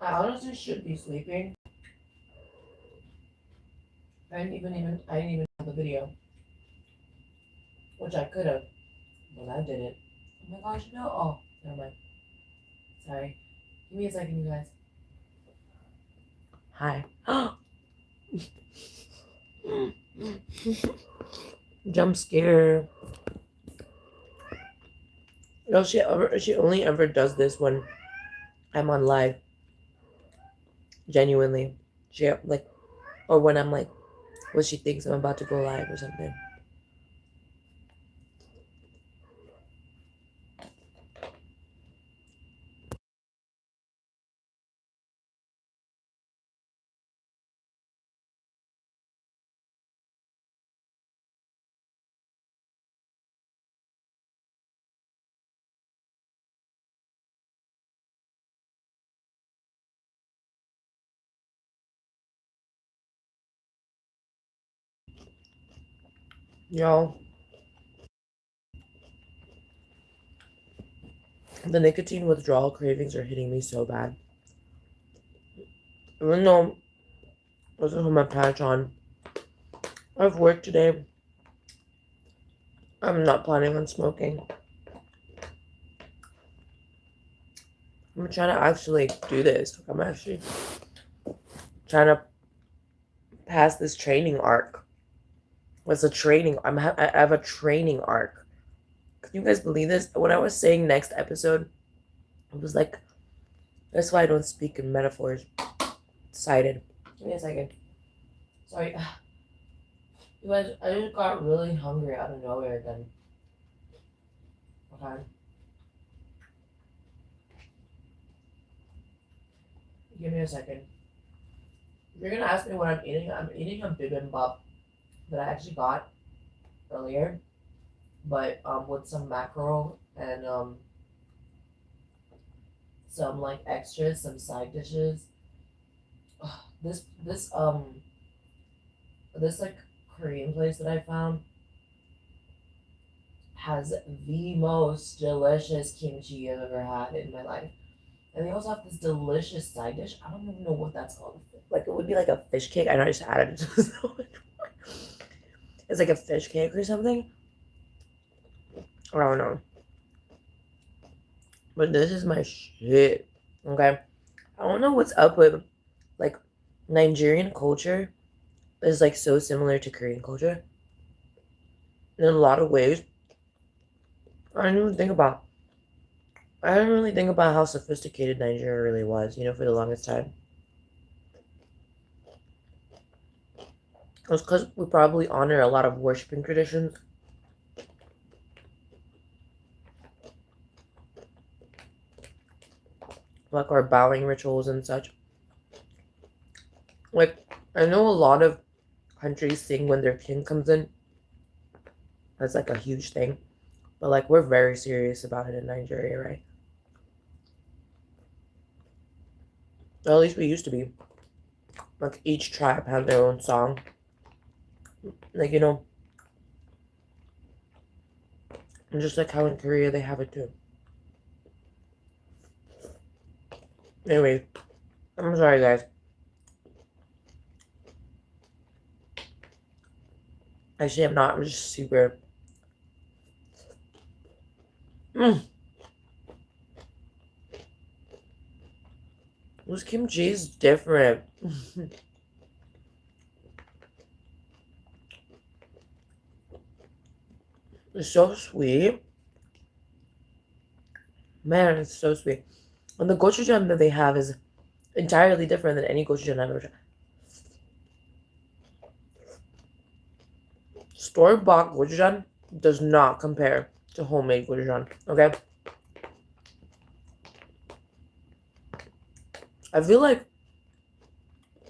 I honestly should be sleeping. I didn't even have the video, which I could have, but I didn't. Oh my gosh, no. Oh, never mind. Sorry. Give me a second, you guys. Hi. Jump scare. No, she only ever does this when I'm on live. Genuinely. She like, or when I'm like, what she thinks I'm about to go live or something. Y'all, the nicotine withdrawal cravings are hitting me so bad. Even though I was with my patch on, I have work today. I'm not planning on smoking. I'm trying to actually do this. I'm actually trying to pass this training arc. What's a training? I have a training arc. Can you guys believe this? When I was saying next episode, it was like, that's why I don't speak in metaphors. Excited. Give me a second. Sorry. You guys, I just got really hungry out of nowhere again. Okay. Give me a second. If you're gonna ask me what I'm eating a bibimbap that I actually got earlier, but with some mackerel and some like extras, some side dishes. Ugh, this like Korean place that I found has the most delicious kimchi I've ever had in my life. And they also have this delicious side dish. I don't even know what that's called. Like it would be like a fish cake. I know I just added it to so much more. It's like a fish cake or something. I don't know. But this is my shit. Okay. I don't know what's up with like Nigerian culture is like so similar to Korean culture. In a lot of ways. I didn't really think about how sophisticated Nigeria really was, for the longest time. It was because we probably honor a lot of worshiping traditions. Like our bowing rituals and such. Like, I know a lot of countries sing when their king comes in. That's like a huge thing. But like, we're very serious about it in Nigeria, right? Or at least we used to be. Like, each tribe had their own song. Like, and just like how in Korea they have it too. Anyway, I'm sorry, guys. Actually, I'm not. I'm just super. This kimchi is different. It's so sweet. Man, it's so sweet. And the gochujang that they have is entirely different than any gochujang I've ever tried. Store-bought gochujang does not compare to homemade gochujang, okay? I feel like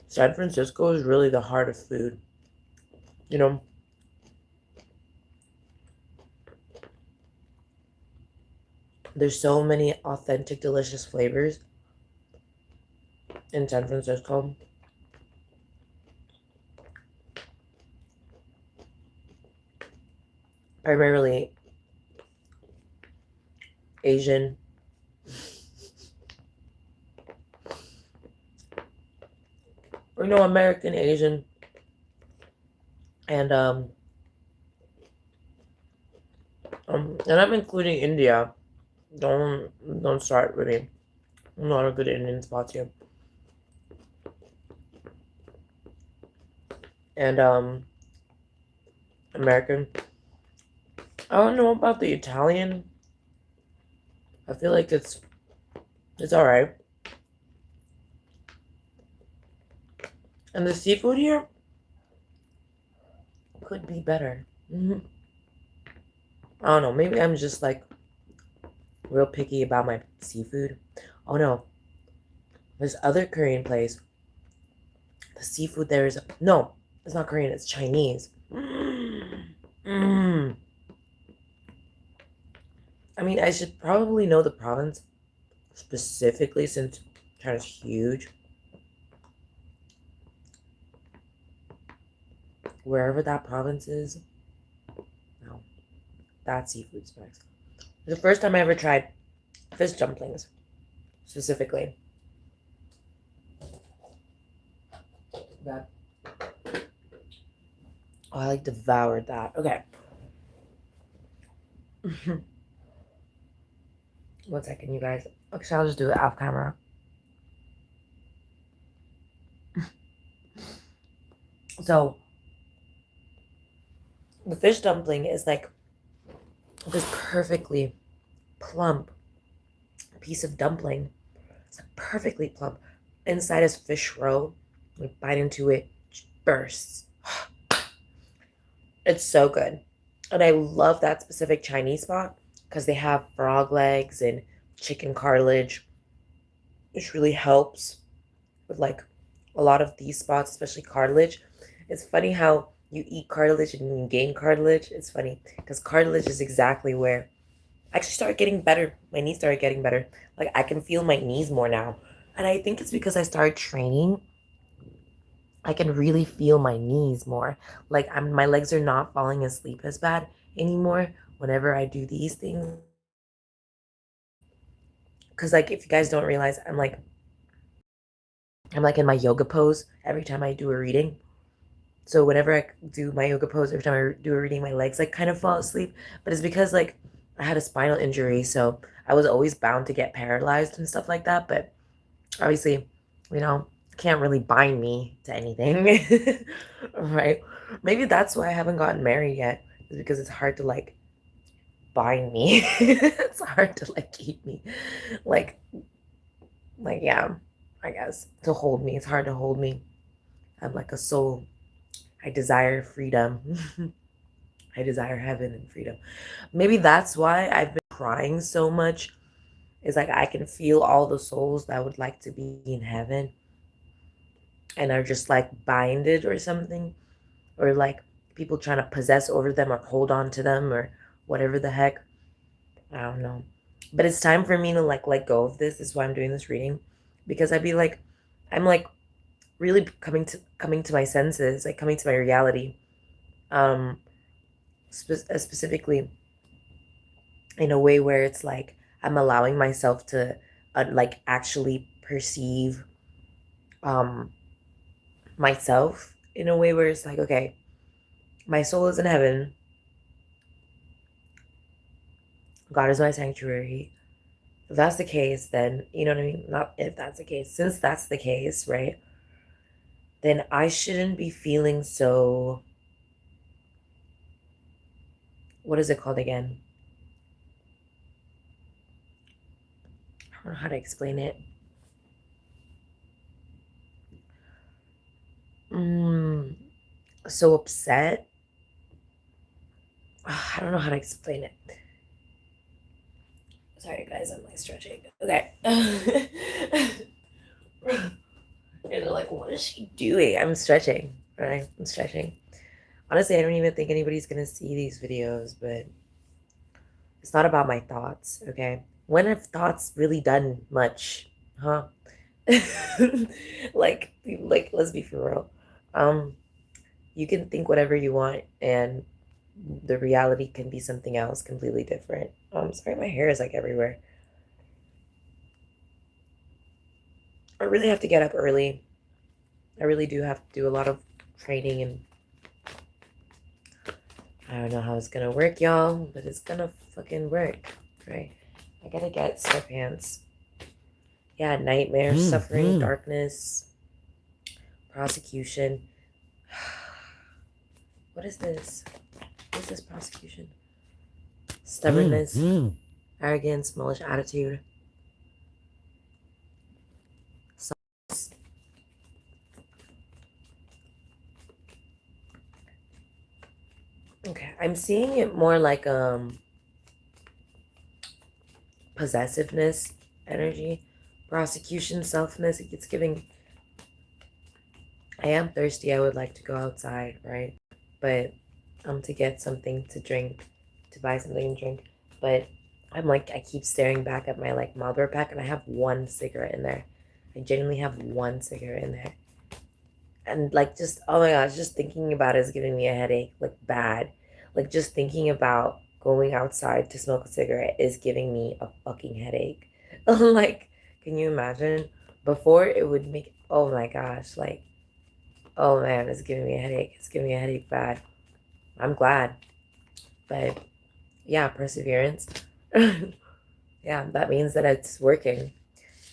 San Francisco is really the heart of food. There's so many authentic, delicious flavors in San Francisco. Primarily Asian. Or no, American, Asian, and I'm including India. Don't start with me. I'm not a good Indian spots here. And American. I don't know about the Italian. I feel like it's alright. And the seafood here could be better. I don't know. Maybe I'm just like real picky about my seafood. Oh no. This other Korean place. The seafood there is no, it's not Korean, it's Chinese. I mean, I should probably know the province specifically since China's huge. Wherever that province is. No. That seafood smacks. The first time I ever tried fish dumplings. Specifically. That. Oh, I like devoured that. Okay. 1 second, you guys. Actually, I'll just do it off camera. So, the fish dumpling is like this perfectly plump piece of dumpling. It's like perfectly plump. Inside is fish roe. We bite into it, it bursts. It's so good. And I love that specific Chinese spot because they have frog legs and chicken cartilage, which really helps with like a lot of these spots, especially cartilage. It's funny how you eat cartilage and you gain cartilage. It's funny because cartilage is exactly where I actually started getting better. My knees started getting better. Like I can feel my knees more now. And I think it's because I started training. I can really feel my knees more. Like my legs are not falling asleep as bad anymore whenever I do these things. Cause like if you guys don't realize, I'm like in my yoga pose every time I do a reading. So whenever I do my yoga pose, every time I do a reading, my legs like kind of fall asleep. But it's because like I had a spinal injury, so I was always bound to get paralyzed and stuff like that. But obviously, can't really bind me to anything. Right? Maybe that's why I haven't gotten married yet, is because it's hard to like bind me. It's hard to like keep me like yeah, I guess to hold me. It's hard to hold me. I'm like a soul. I desire freedom. I desire heaven and freedom. Maybe that's why I've been crying so much. Is like I can feel all the souls that would like to be in heaven and are just like binded or something, or like people trying to possess over them or hold on to them or whatever the heck. I don't know. But it's time for me to like let go of this. This is why I'm doing this reading, because I'm like really coming to my senses, like coming to my reality. Specifically in a way where it's like I'm allowing myself to like actually perceive myself in a way where it's like, okay, my soul is in heaven. God is my sanctuary. If that's the case, then, you know what I mean? Not if that's the case. Since that's the case, right? Then I shouldn't be feeling so, what is it called again? I don't know how to explain it. So upset. I don't know how to explain it. Sorry, guys, I'm like stretching. Okay. And they're like, what is she doing? I'm stretching. Right? I'm stretching. Honestly, I don't even think anybody's going to see these videos, but it's not about my thoughts, okay? When have thoughts really done much? Huh? like, let's be for real. You can think whatever you want, and the reality can be something else completely different. Sorry, my hair is like everywhere. I really have to get up early I really do have to do a lot of training, and I don't know how it's gonna work, y'all, but it's gonna fucking work, right? I gotta get sweatpants. Yeah, nightmare, suffering, darkness, prosecution. What is this? What is this prosecution? Stubbornness, arrogance, malicious attitude. Okay, I'm seeing it more like possessiveness energy, prosecution, selfness. It's giving, I am thirsty. I would like to go outside, right? But to get something to drink, to buy something to drink. But I'm like, I keep staring back at my like Marlboro pack, and I have one cigarette in there. I genuinely have one cigarette in there. And like, just, oh my gosh, just thinking about it is giving me a headache, like bad. Like, just thinking about going outside to smoke a cigarette is giving me a fucking headache. Like, can you imagine? Before it would make, oh my gosh, like, oh man, it's giving me a headache. It's giving me a headache bad. I'm glad. But yeah, perseverance. Yeah, that means that it's working.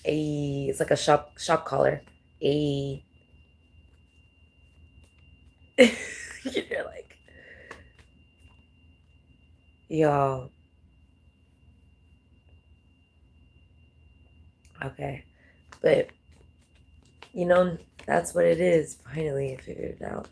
It's like a shop collar. You're like, y'all. Okay. But you know, that's what it is. Finally, I figured it out.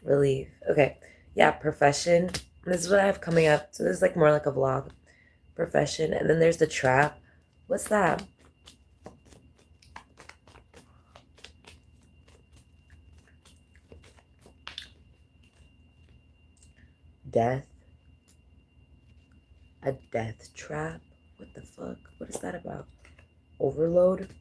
Relief. Okay. Yeah, profession. This is what I have coming up. So this is like more like a vlog. Profession. And then there's the trap. What's that? Death. A death trap? What the fuck? What is that about? Overload?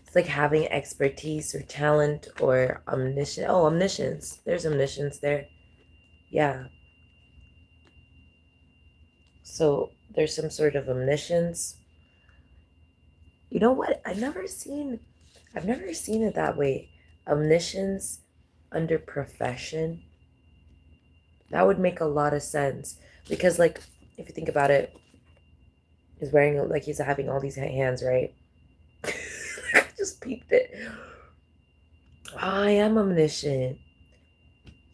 It's like having expertise or talent or omniscience. Oh, omniscience. There's omniscience there. Yeah. So there's some sort of omniscience. You know what? I've never seen it that way. Omniscience under profession. That would make a lot of sense. Because like, if you think about it, he's wearing, like, he's having all these hands, right? I just peeped it. I am omniscient.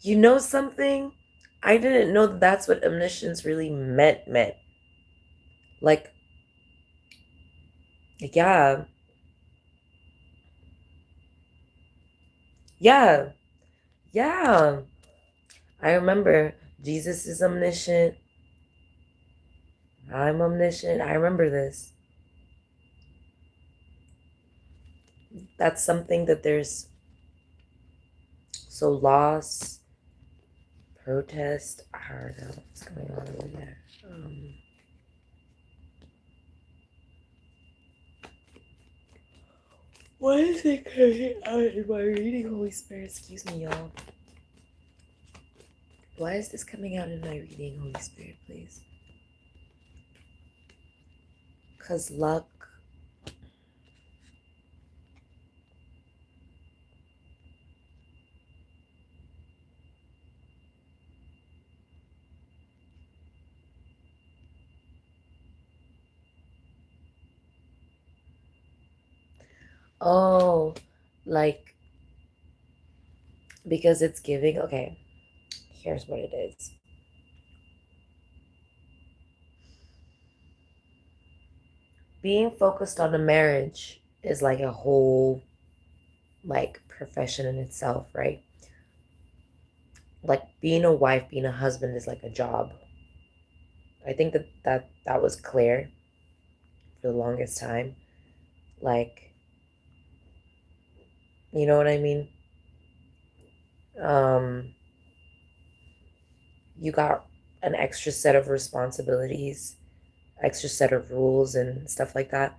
You know something? I didn't know that that's what omniscience really meant. Like, yeah. Yeah. Yeah. I remember Jesus is omniscient. I'm omniscient. I remember this. That's something that there's, so loss, protest. I don't know what's going on over there. Why is it coming out in my reading, Holy Spirit? Excuse me, y'all. Why is this coming out in my reading, Holy Spirit, please? Because luck. Oh, like, because it's giving. Okay, here's what it is. Being focused on a marriage is like a whole, like, profession in itself, right? Like, being a wife, being a husband is like a job. I think that was clear for the longest time. Like, you know what I mean? You got an extra set of responsibilities, extra set of rules and stuff like that.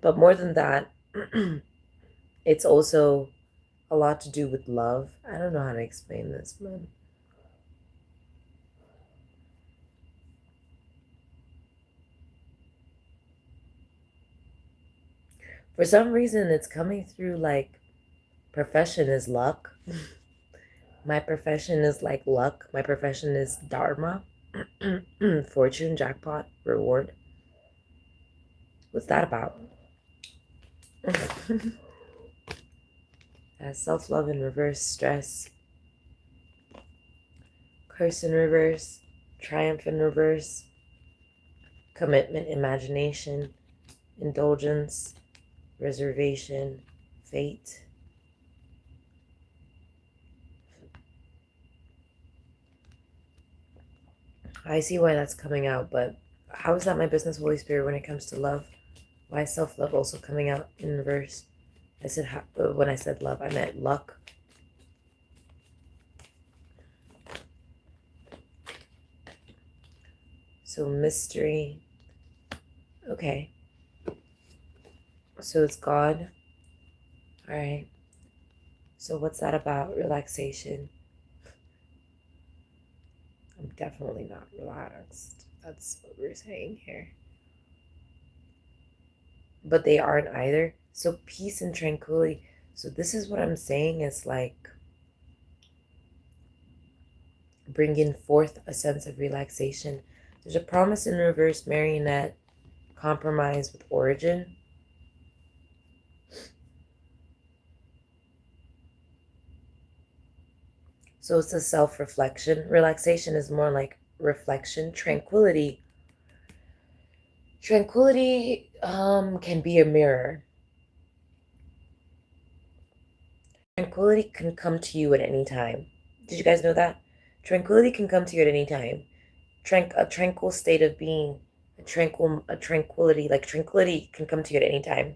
But more than that, it's also a lot to do with love. I don't know how to explain this, man. For some reason, it's coming through like profession is luck. My profession is like luck. My profession is dharma. Fortune, jackpot, reward. What's that about? Self-love in reverse, stress. Curse in reverse, triumph in reverse. Commitment, imagination, indulgence, reservation, fate. I see why that's coming out, but how is that my business, Holy Spirit, when it comes to love? Why is self-love also coming out in reverse? I said, when I said love, I meant luck. So mystery. Okay. So it's God. All right. So what's that about? Relaxation. I'm definitely not relaxed. That's what we're saying here. But they aren't either. So peace and tranquility. So this is what I'm saying is like bringing forth a sense of relaxation. There's a promise in reverse, marionette, compromise with origin. So it's a self-reflection. Relaxation is more like reflection. Tranquility. Tranquility can be a mirror. Tranquility can come to you at any time. Did you guys know that? Tranquility can come to you at any time. A tranquil state of being, tranquility, like tranquility can come to you at any time,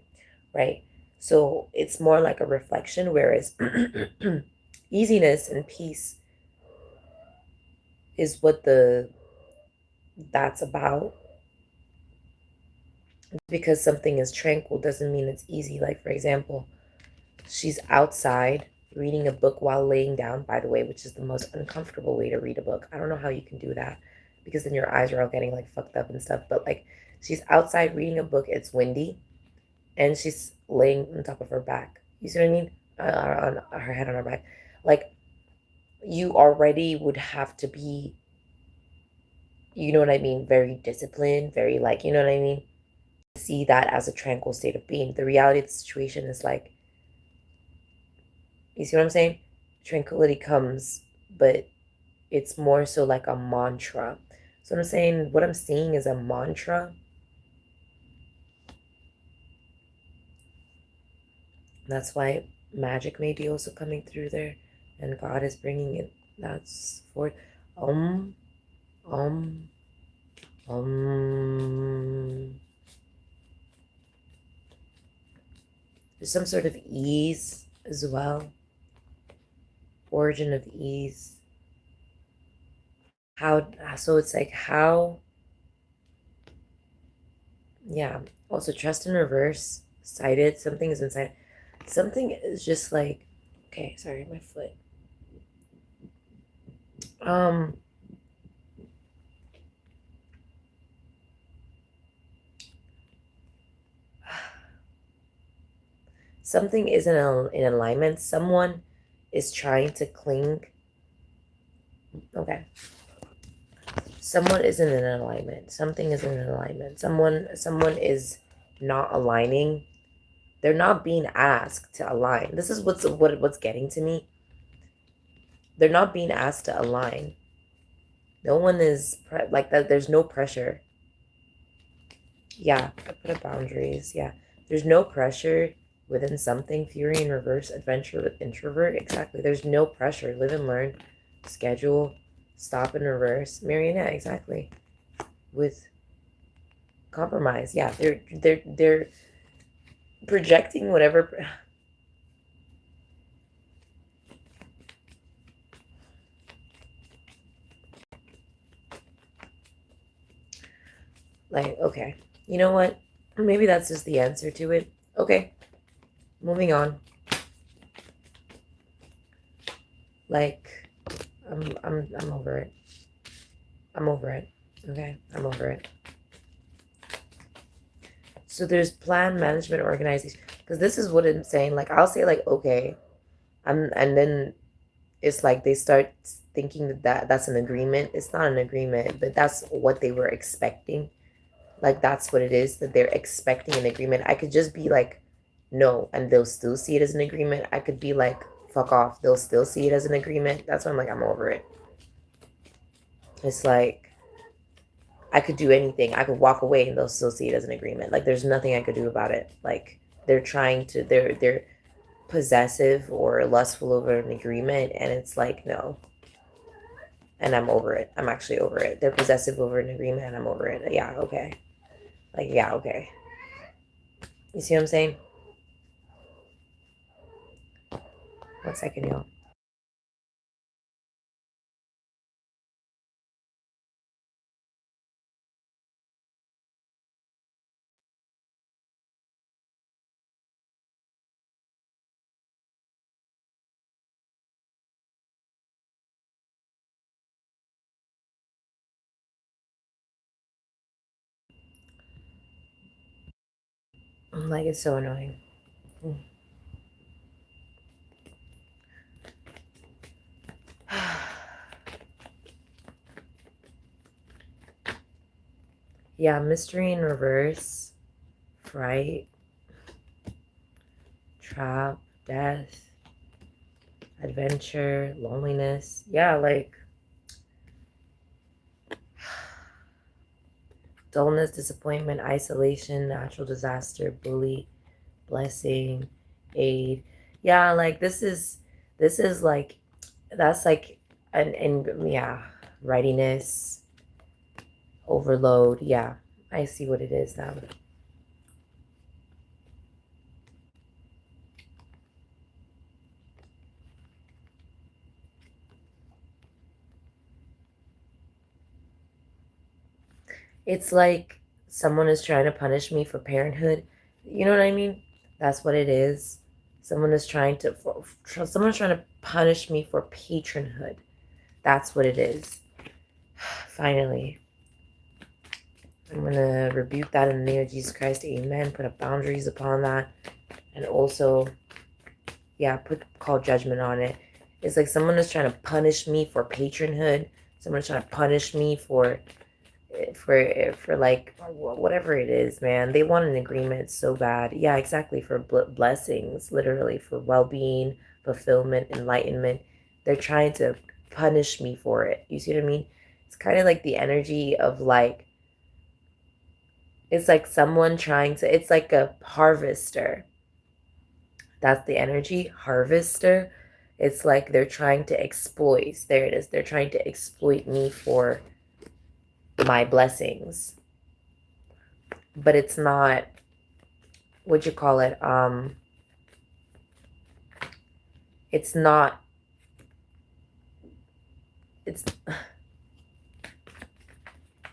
right? So it's more like a reflection, whereas easiness and peace is what that's about. Because something is tranquil doesn't mean it's easy. Like, for example, she's outside reading a book while laying down, by the way, which is the most uncomfortable way to read a book. I don't know how you can do that because then your eyes are all getting like fucked up and stuff. But like, she's outside reading a book, it's windy, and she's laying on top of her back. You see what I mean? On her head on her back. Like, you already would have to be, you know what I mean? Very disciplined, very like, you know what I mean? See that as a tranquil state of being. The reality of the situation is like, you see what I'm saying? Tranquility comes, but it's more so like a mantra. So I'm saying what I'm seeing is a mantra. That's why magic may be also coming through there, and God is bringing it. That's for um, um, um. There's some sort of ease as well. Origin of ease. How, so it's like how, yeah. Also trust in reverse, sighted, something is inside. Something is just like, okay, sorry, my foot. Um, something isn't in alignment. Someone is trying to cling. Okay. Someone isn't in alignment. Something isn't in alignment. Someone is not aligning. They're not being asked to align. This is what's getting to me. They're not being asked to align. No one is like that. There's no pressure. Yeah, I put up boundaries. Yeah, there's no pressure within something. Fury in reverse, adventure with introvert. Exactly. There's no pressure. Live and learn. Schedule. Stop in reverse. Marionette. Exactly. With compromise. Yeah, they're projecting whatever. Like, okay, you know what? Maybe that's just the answer to it. Okay, moving on. Like, I'm over it. I'm over it. Okay, I'm over it. So there's plan management organization, because this is what I'm saying. Like, I'll say like, okay, and then it's like they start thinking that's an agreement. It's not an agreement, but that's what they were expecting. Like, that's what it is, that they're expecting an agreement. I could just be like, no, and they'll still see it as an agreement. I could be like, fuck off, they'll still see it as an agreement. That's why I'm like, I'm over it. It's like, I could do anything. I could walk away and they'll still see it as an agreement. Like, there's nothing I could do about it. Like, they're possessive or lustful over an agreement, and it's like, no. And I'm over it. I'm actually over it. They're possessive over an agreement, and I'm over it. Yeah, okay. Like, yeah, okay. You see what I'm saying? 1 second, y'all. Like, it's so annoying. Yeah, mystery in reverse, fright, trap, death, adventure, loneliness. Yeah, like dullness, disappointment, isolation, natural disaster, bully, blessing, aid. Yeah, like this is like, that's like and yeah, readiness, overload. Yeah, I see what it is now. It's like someone is trying to punish me for parenthood. You know what I mean? That's what it is. Someone's trying to punish me for patronhood. That's what it is. Finally, I'm going to rebuke that in the name of Jesus Christ. Amen. Put up boundaries upon that. And also, yeah, call judgment on it. It's like someone is trying to punish me for patronhood. Someone's trying to punish me for like whatever it is, man. They want an agreement so bad. Yeah, exactly. For blessings, literally, for well-being, fulfillment, enlightenment. They're trying to punish me for it. You see what I mean? It's kind of like the energy of like, it's like someone trying to, it's like a harvester. That's the energy, harvester. It's like they're trying to exploit. There it is. They're trying to exploit me for my blessings. But it's not, what you call it? It's not, it's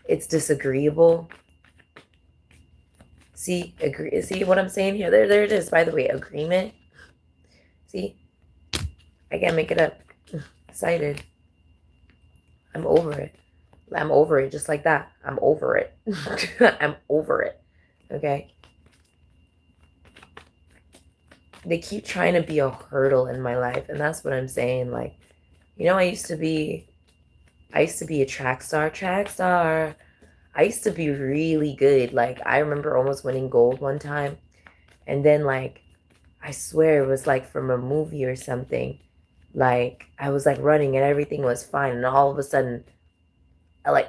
it's disagreeable. See, agree. See what I'm saying here? There it is. By the way, agreement. See, I can't make it up. Excited. I'm over it. I'm over it, just like that. I'm over it. I'm over it. Okay. They keep trying to be a hurdle in my life, and that's what I'm saying. Like, you know, I used to be a track star. I used to be really good. Like, I remember almost winning gold one time. And then, like, I swear it was like from a movie or something. Like, I was like running and everything was fine. And all of a sudden, I like,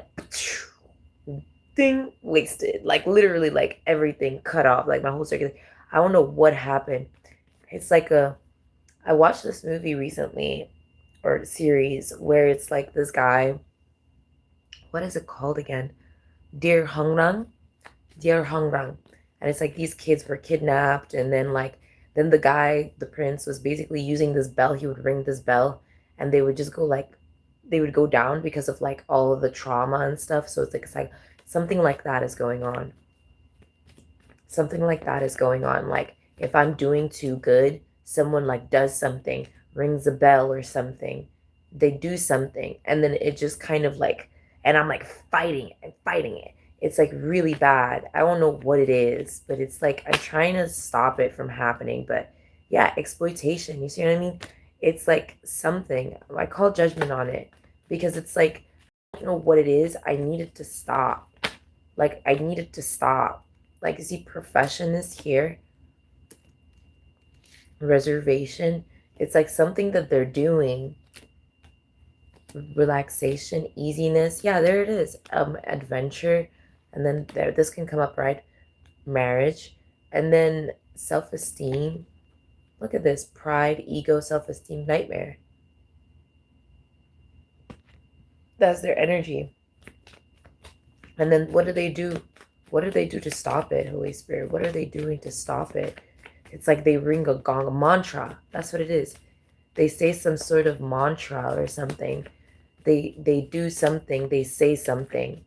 ding, wasted. Like, literally, like, everything cut off. Like, my whole circuit. I don't know what happened. It's like I watched this movie recently, or series, where it's like this guy. What is it called again? Dear Hongrang? Dear Hongrang. And it's like these kids were kidnapped, and then like then the guy, the prince, was basically using this bell. He would ring this bell, and they would just go like, they would go down because of like all of the trauma and stuff. So it's like something like that is going on. Something like that is going on. Like if I'm doing too good, someone like does something, rings a bell or something, they do something, and then it just kind of like, and I'm like fighting it and fighting it. It's like really bad. I don't know what it is, but it's like I'm trying to stop it from happening. But yeah, exploitation. You see what I mean? It's like something. I call judgment on it because it's like, I don't know what it is. I need it to stop. Like I need it to stop. Like, see, profession is here. Reservation. It's like something that they're doing. Relaxation, easiness. Yeah, there it is. Adventure. And then there, this can come up, right? Marriage. And then self-esteem. Look at this. Pride, ego, self-esteem, nightmare. That's their energy. And then what do they do? What do they do to stop it, Holy Spirit? What are they doing to stop it? It's like they ring a gong, a mantra. That's what it is. They say some sort of mantra or something. They do something. They say something.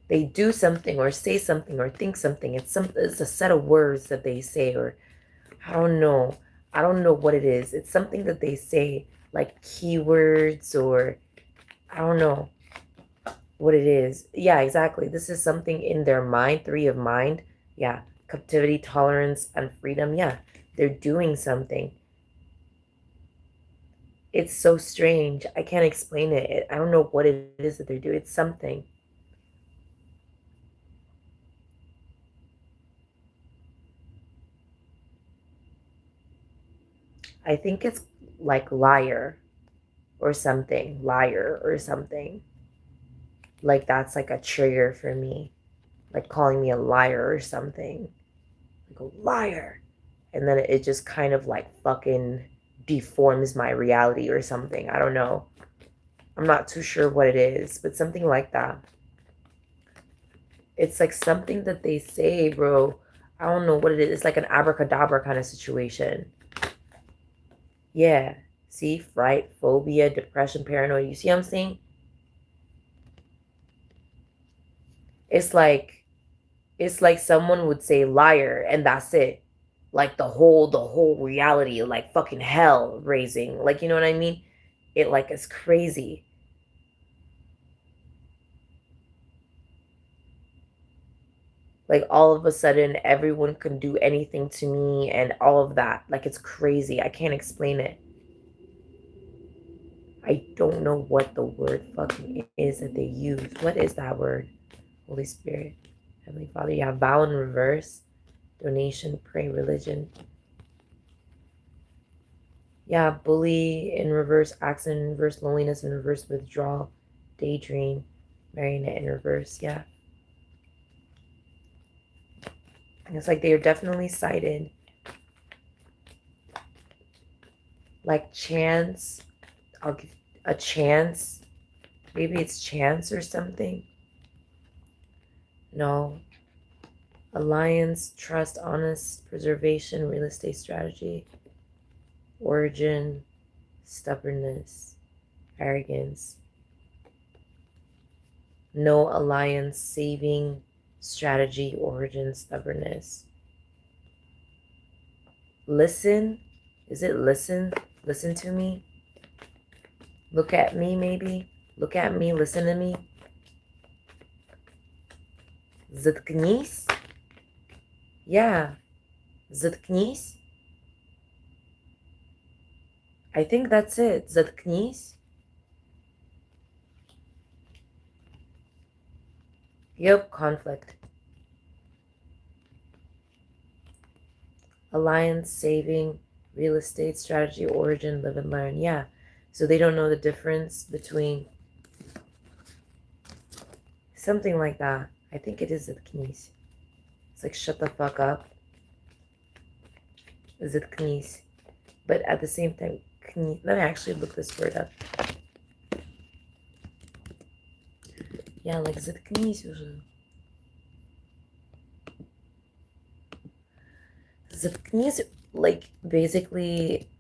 They do something or say something or think something. It's a set of words that they say, or I don't know. I don't know what it is. It's something that they say, like keywords, or I don't know what it is. Yeah, exactly. This is something in their mind. 3 of mind. Yeah. Captivity, tolerance, and freedom. Yeah. They're doing something. It's so strange. I can't explain it. I don't know what it is that they're doing. It's something. I think it's like liar or something. Liar or something. Like that's like a trigger for me. Like calling me a liar or something. Like a liar. And then it just kind of like fucking deforms my reality or something. I don't know. I'm not too sure what it is, but something like that. It's like something that they say, bro. I don't know what it is. It's like an abracadabra kind of situation. Yeah. See, fright, phobia, depression, paranoia. You see what I'm saying? It's like someone would say liar and that's it. Like the whole reality, like fucking hell raising. Like, you know what I mean? It like is crazy. Like all of a sudden everyone can do anything to me and all of that. Like it's crazy. I can't explain it. I don't know what the word fucking is that they use. What is that word? Holy Spirit. Heavenly Father. Yeah, vow in reverse. Donation, pray, religion. Yeah, bully in reverse, accident in reverse, loneliness in reverse, withdrawal, daydream, marionette in reverse. Yeah. It's like they are definitely cited. Like chance. I'll give a chance. Maybe it's chance or something. No. Alliance, trust, honest, preservation, real estate strategy, origin, stubbornness, arrogance. No alliance, saving, strategy, origin, stubbornness. Listen. Is it listen? Listen to me. Look at me, maybe. Look at me, listen to me. Заткнись. Yeah. Заткнись. I think that's it. Заткнись. Yep, conflict. Alliance, saving, real estate, strategy, origin, live and learn. Yeah. So they don't know the difference between something like that. I think it is zatknis. It's like shut the fuck up. Zatknis. But at the same time, let me actually look this word up. Yeah, like zatknis. Zatknis, like basically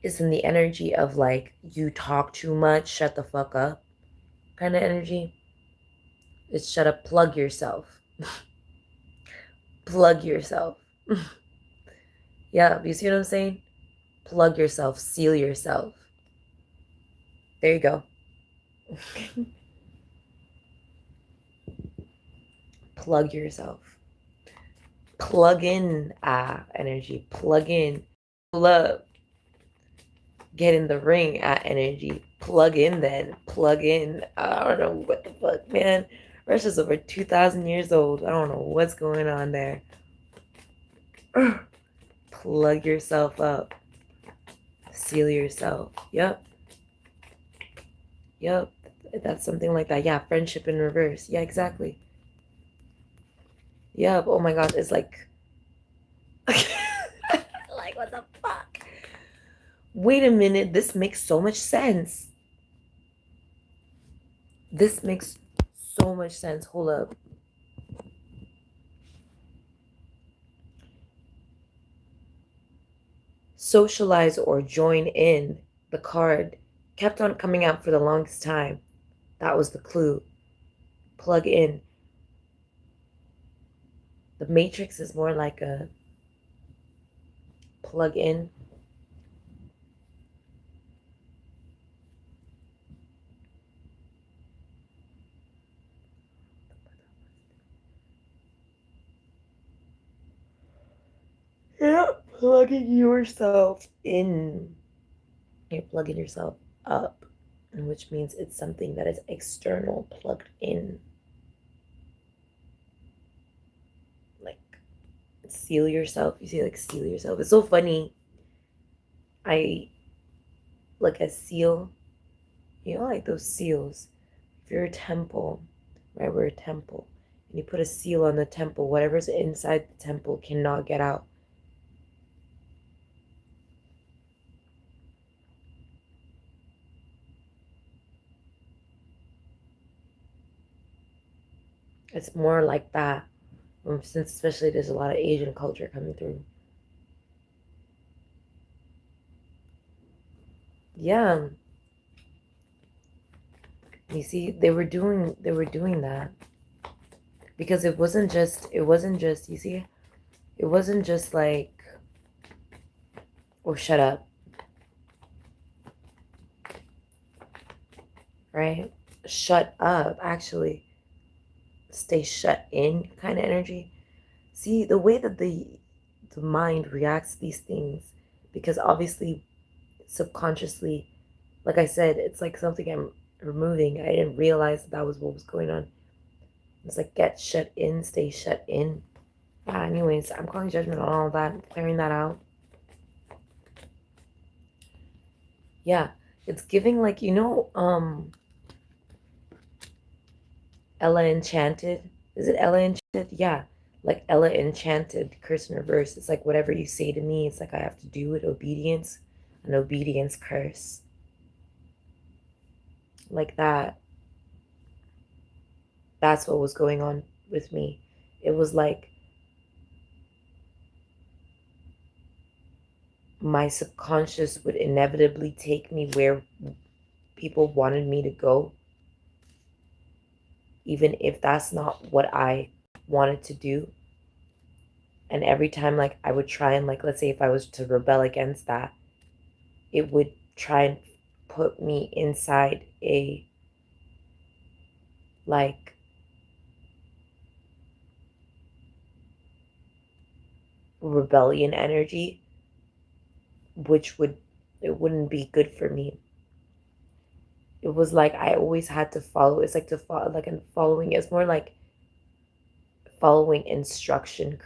is in the energy of like you talk too much, shut the fuck up kind of energy. It's shut up, plug yourself. Plug yourself. Yeah, you see what I'm saying? Plug yourself, seal yourself. There you go. Plug yourself. Plug in energy. Plug in. Pull up. Get in the ring energy. Plug in then. Plug in. I don't know what the fuck, man. Russia's over 2,000 years old. I don't know what's going on there. Plug yourself up. Seal yourself. Yep. Yep. That's something like that. Yeah, friendship in reverse. Yeah, exactly. Yep. Oh my gosh, it's like like what the fuck? Wait a minute, this makes so much sense. This makes so much sense. Hold up. Socialize or join in. The card kept on coming out for the longest time. That was the clue. Plug in. The Matrix is more like a plug in. Yeah, plugging yourself in. You're plugging yourself up, which means it's something that is external, plugged in. Like, seal yourself. You see, like, seal yourself. It's so funny. Like a seal, you know, like those seals. If you're a temple, right? We're a temple. And you put a seal on the temple, whatever's inside the temple cannot get out. It's more like that, since especially there's a lot of Asian culture coming through. Yeah. You see, they were doing that because it wasn't just, you see, it wasn't just like, oh, shut up, right? Shut up, actually. Stay shut in kind of energy. See, the way that the mind reacts to these things, because obviously, subconsciously, like I said, it's like something I'm removing. I didn't realize that was what was going on. It's like get shut in, stay shut in. Yeah, anyways, I'm calling judgment on all that, clearing that out. Yeah, it's giving like, you know, Ella Enchanted. Is it Ella Enchanted? Yeah, like Ella Enchanted, curse in reverse. It's like whatever you say to me, it's like I have to do it. Obedience, an obedience curse. Like that. That's what was going on with me. It was like my subconscious would inevitably take me where people wanted me to go, even if that's not what I wanted to do. And every time, like, I would try and, like, let's say if I was to rebel against that, it would try and put me inside a, like, rebellion energy, which it wouldn't be good for me. It was like I always had to follow. It's like to follow, like, and following. It's more like following instruction,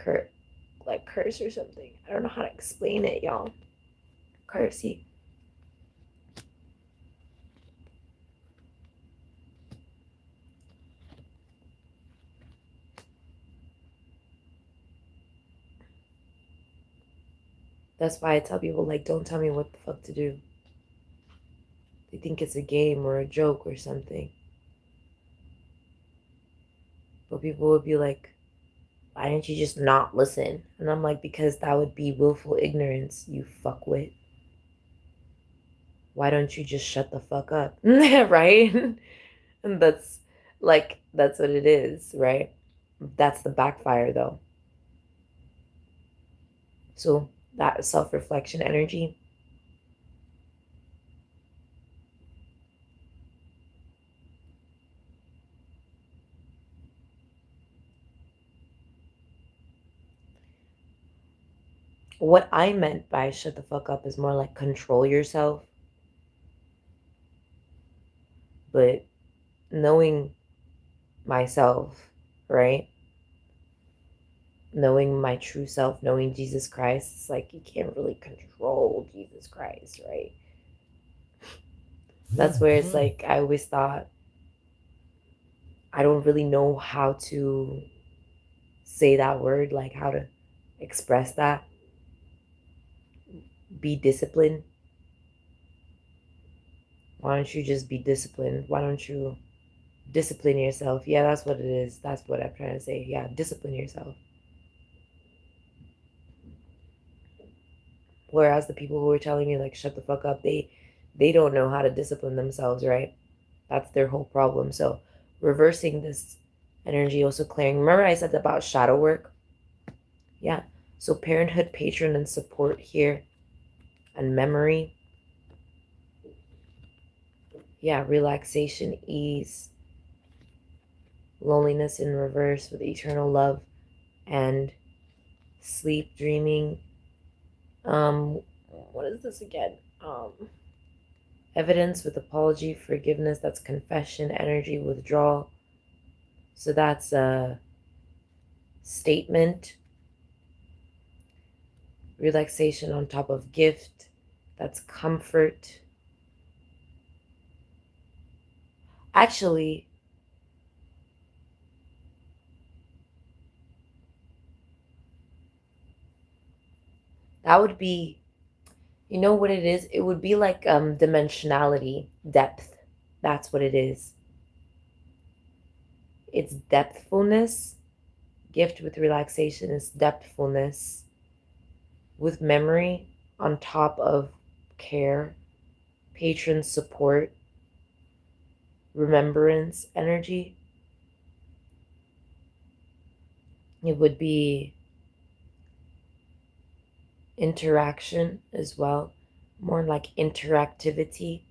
like curse or something. I don't know how to explain it, y'all. Cursey. That's why I tell people, like, don't tell me what the fuck to do. They think it's a game or a joke or something. But people would be like, why didn't you just not listen? And I'm like, because that would be willful ignorance, you fuckwit. Why don't you just shut the fuck up? Right? And that's what it is, right? That's the backfire though. So that self-reflection energy. What I meant by shut the fuck up is more like control yourself. But knowing myself, right? Knowing my true self, knowing Jesus Christ, it's like you can't really control Jesus Christ, right? That's where it's like I always thought I don't really know how to say that word, like how to express that. Be disciplined. Why don't you just be disciplined? Why don't you discipline yourself? Yeah, that's what it is. That's what I'm trying to say. Yeah, discipline yourself. Whereas the people who are telling you like shut the fuck up, they don't know how to discipline themselves, right? That's their whole problem. So reversing this energy, also clearing. Remember I said about shadow work? Yeah. So parenthood, patron, and support here, and memory. Yeah, relaxation, ease, loneliness in reverse with eternal love, and sleep, dreaming. What is this again? Evidence with apology, forgiveness. That's confession, energy, withdrawal. So that's a statement. Relaxation on top of gift. That's comfort. Actually, that would be, you know what it is? It would be like dimensionality, depth. That's what it is. It's depthfulness. Gift with relaxation is depthfulness with memory on top of care, patron support, remembrance energy. It would be interaction as well, more like interactivity,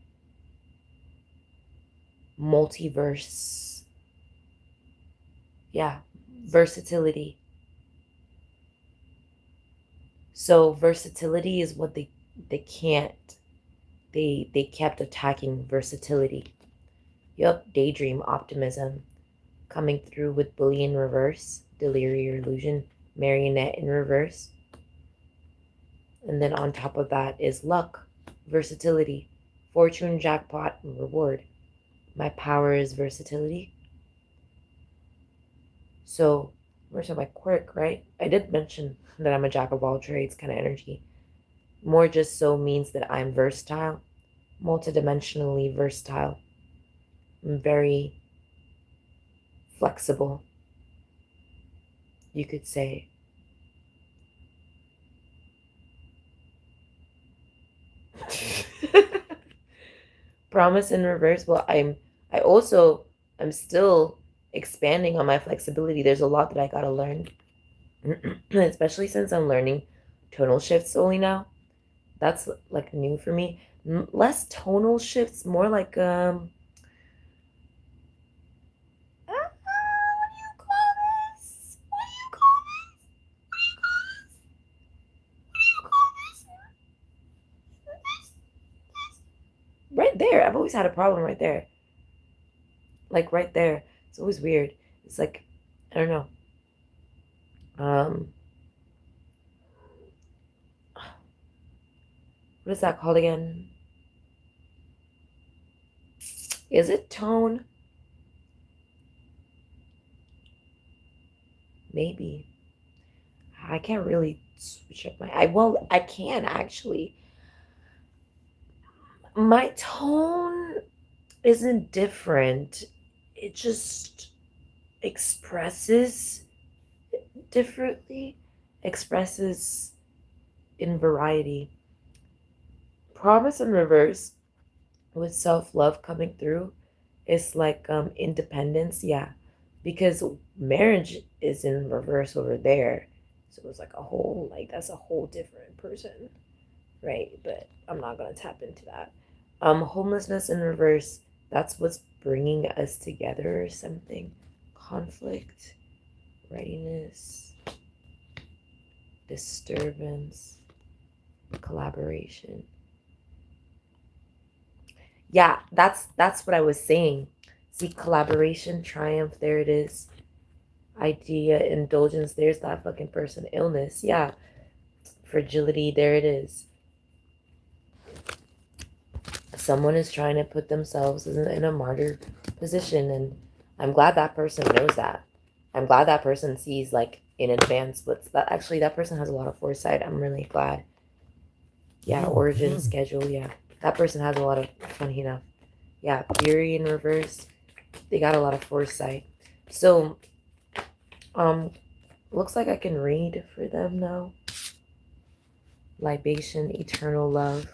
multiverse. Yeah, versatility. So versatility is what they can't. They kept attacking versatility. Yup, daydream optimism coming through with bully in reverse, delirium illusion, marionette in reverse. And then on top of that is luck, versatility, fortune, jackpot, and reward. My power is versatility. So where's my quirk, right? I did mention that I'm a jack of all trades kind of energy. More just so means that I'm versatile, multidimensionally versatile. I'm very flexible, you could say. Promise in reverse. Well, I'm still expanding on my flexibility. There's a lot that I gotta learn. Especially since I'm learning tonal shifts only now. That's like new for me. Less tonal shifts, more like what do you call this? What do you call this? What do you call this? What do you call this? Right there. I've always had a problem right there. Like right there. It's always weird. It's like I don't know. What is that called again? Is it tone? Maybe. I can't really switch up I can actually. My tone isn't different. It just expresses differently, expresses in variety. Promise in reverse with self-love coming through is like independence, yeah. Because marriage is in reverse over there. So it was like a whole, like, that's a whole different person, right? But I'm not going to tap into that. Homelessness in reverse, that's what's bringing us together or something. Conflict, readiness, disturbance, collaboration. Yeah, that's what I was saying. See, collaboration, triumph, there it is. Idea, indulgence, there's that fucking person. Illness, yeah. Fragility, there it is. Someone is trying to put themselves in a martyr position, and I'm glad that person knows that. I'm glad that person sees, like, in advance what's that. Actually, that person has a lot of foresight. I'm really glad. Yeah, origin schedule, yeah. That person has a lot of, funny enough. Yeah, fury in reverse. They got a lot of foresight. So, looks like I can read for them now. Libation, eternal love.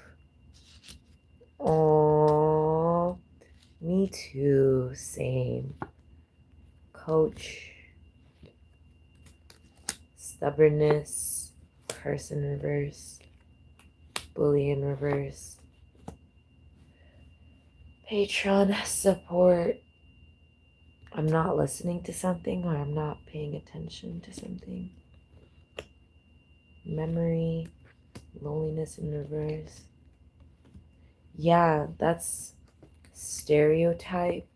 Oh, me too. Same. Coach. Stubbornness. Curse in reverse. Bully in reverse. Patron. Support. I'm not listening to something, or I'm not paying attention to something. Memory. Loneliness in reverse. Yeah, that's stereotype.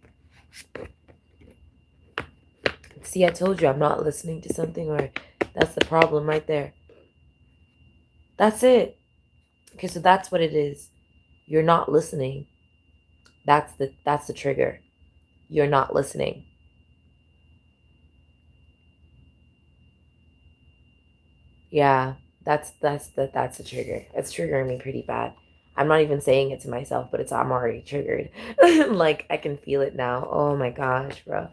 See, I told you I'm not listening to something, or that's the problem right there. That's it. Okay, so that's what it is. You're not listening. That's the trigger. You're not listening. Yeah, that's the trigger. It's triggering me pretty bad. I'm not even saying it to myself, but I'm already triggered. Like, I can feel it now. Oh my gosh, bro.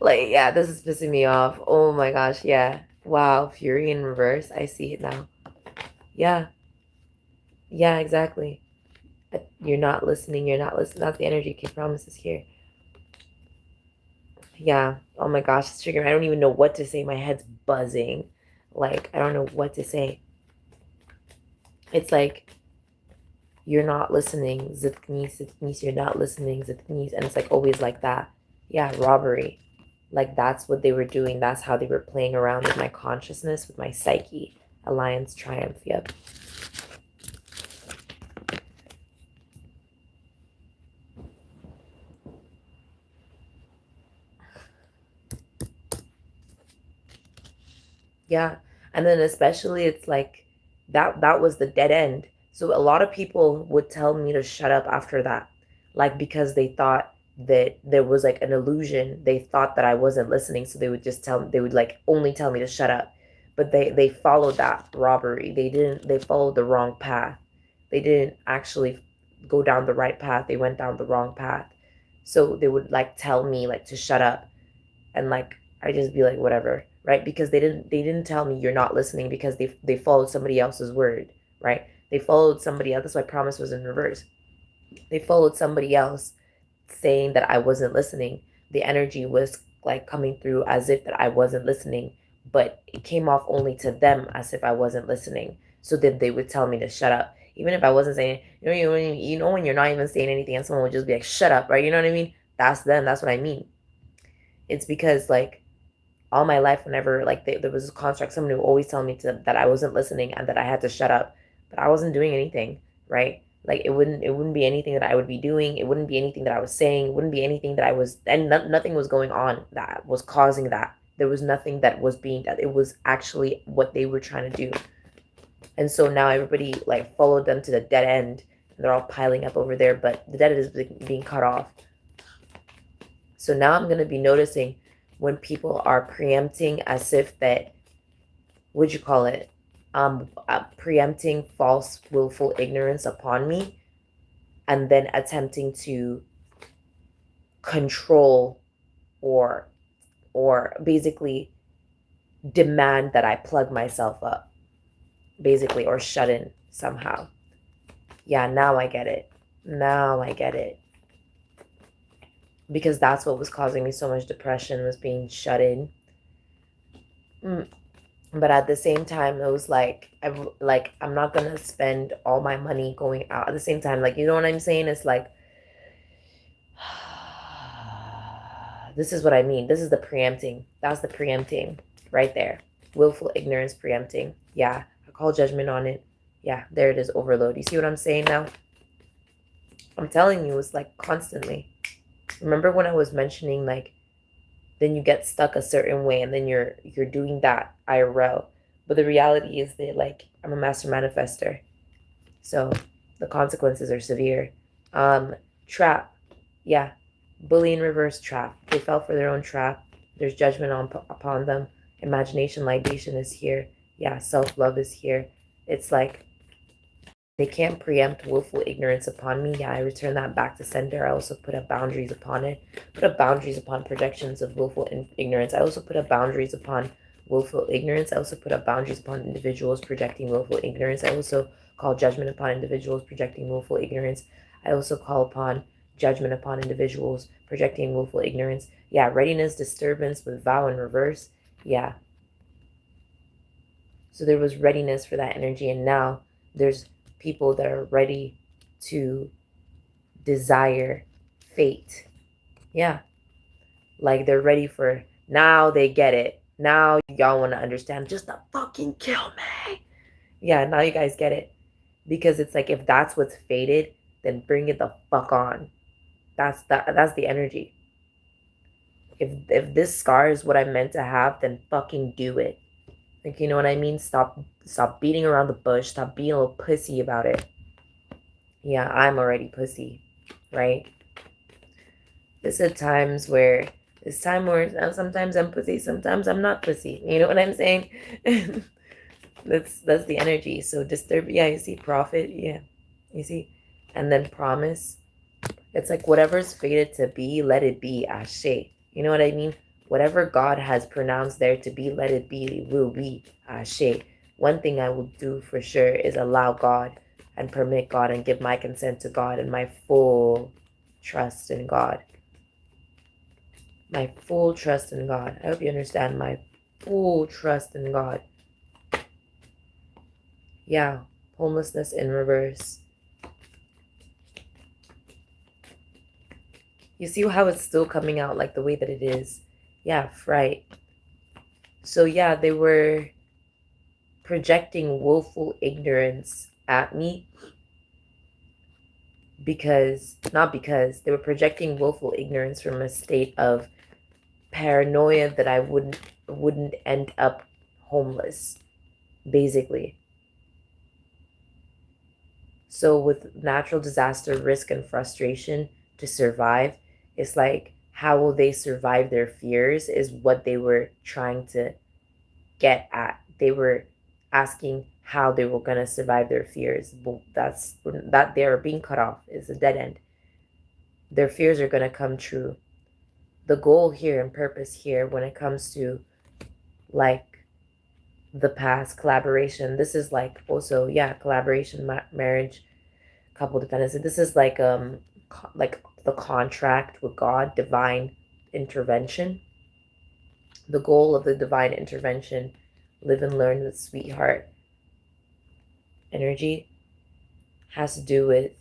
Like, yeah, this is pissing me off. Oh my gosh, yeah. Wow, fury in reverse. I see it now. Yeah. Yeah, exactly. You're not listening. You're not listening. That's the energy Kid promises here. Yeah. Oh my gosh, it's triggering. I don't even know what to say. My head's buzzing. Like, I don't know what to say. It's like, you're not listening. Zitknis, Zitknis, you're not listening. Zitknis. And it's like always like that. Yeah, robbery. Like, that's what they were doing. That's how they were playing around with my consciousness, with my psyche. Alliance, triumph. Yep. Yeah. And then especially it's like that was the dead end. So a lot of people would tell me to shut up after that. Like, because they thought that there was like an illusion. They thought that I wasn't listening, so they would like only tell me to shut up. But they followed that robbery. They followed the wrong path. They didn't actually go down the right path. They went down the wrong path. So they would like tell me like to shut up, and like I just be like whatever, right? Because they didn't tell me you're not listening, because they followed somebody else's word, right? They followed somebody else. That's why promise was in reverse. They followed somebody else saying that I wasn't listening. The energy was like coming through as if that I wasn't listening, but it came off only to them as if I wasn't listening. So then they would tell me to shut up, even if I wasn't saying. You know when you're not even saying anything, and someone would just be like, "Shut up," right? You know what I mean? That's them. That's what I mean. It's because like all my life, whenever like there was a construct, someone would always tell me that I wasn't listening and that I had to shut up, but I wasn't doing anything, right? Like, it wouldn't be anything that I would be doing. It wouldn't be anything that I was saying. It wouldn't be anything that I was, and nothing was going on that was causing that. There was nothing that was being that. It was actually what they were trying to do. And so now everybody like followed them to the dead end, and they're all piling up over there, but the dead end is being cut off. So now I'm going to be noticing when people are preempting as if that, what'd you call it? Preempting false, willful ignorance upon me, and then attempting to control or basically demand that I plug myself up, basically, or shut in somehow. Yeah, now I get it. Now I get it. Because that's what was causing me so much depression, was being shut in. But at the same time, it was like, I'm not gonna spend all my money going out. At the same time, like, you know what I'm saying? It's like, this is what I mean. This is the preempting. That's the preempting right there. Willful ignorance preempting. Yeah, I call judgment on it. Yeah, there it is, overload. You see what I'm saying now? I'm telling you, it's like constantly. Remember when I was mentioning, like, then you get stuck a certain way and then you're doing that IRL. But the reality is that, like, I'm a master manifester. So the consequences are severe. Trap. Yeah. Bully in reverse trap. They fell for their own trap. There's judgment upon them. Imagination, libation is here. Yeah, self-love is here. It's like they can't preempt willful ignorance upon me. Yeah, I return that back to sender. I also put up boundaries upon it. Put up boundaries upon projections of willful ignorance. I also put up boundaries upon willful ignorance. I also put up boundaries upon individuals projecting willful ignorance. I also call judgment upon individuals projecting willful ignorance. I also call upon judgment upon individuals projecting willful ignorance. Yeah, readiness, disturbance with vow in reverse. Yeah. So there was readiness for that energy, and now there's people that are ready to desire fate. Yeah. Like they're ready for, now they get it. Now y'all want to understand, just to fucking kill me. Yeah, now you guys get it. Because it's like, if that's what's fated, then bring it the fuck on. That's the energy. If this scar is what I'm meant to have, then fucking do it. Like, you know what I mean? Stop beating around the bush. Stop being a little pussy about it. Yeah, I'm already pussy, right? There's time where sometimes I'm pussy, sometimes I'm not pussy. You know what I'm saying? that's the energy. So disturb, yeah, you see prophet, yeah. You see? And then promise. It's like whatever's fated to be, let it be, ashe. You know what I mean? Whatever God has pronounced there to be, let it be, will be, ashe. One thing I will do for sure is allow God and permit God and give my consent to God and my full trust in God. My full trust in God. I hope you understand, my full trust in God. Yeah, homelessness in reverse. You see how it's still coming out like the way that it is? Yeah, right. So yeah, they were projecting willful ignorance at me not because they were projecting willful ignorance from a state of paranoia that I wouldn't end up homeless, basically. So with natural disaster, risk, and frustration to survive, it's like, how will they survive their fears is what they were trying to get at. They were asking how they were going to survive their fears. Well, that they are being cut off is a dead end. Their fears are going to come true. The goal here and purpose here when it comes to, like, the past collaboration, this is like also, yeah, collaboration, marriage, couple dependency. This is like the contract with God, divine intervention. The goal of the divine intervention, live and learn with sweetheart energy, has to do with,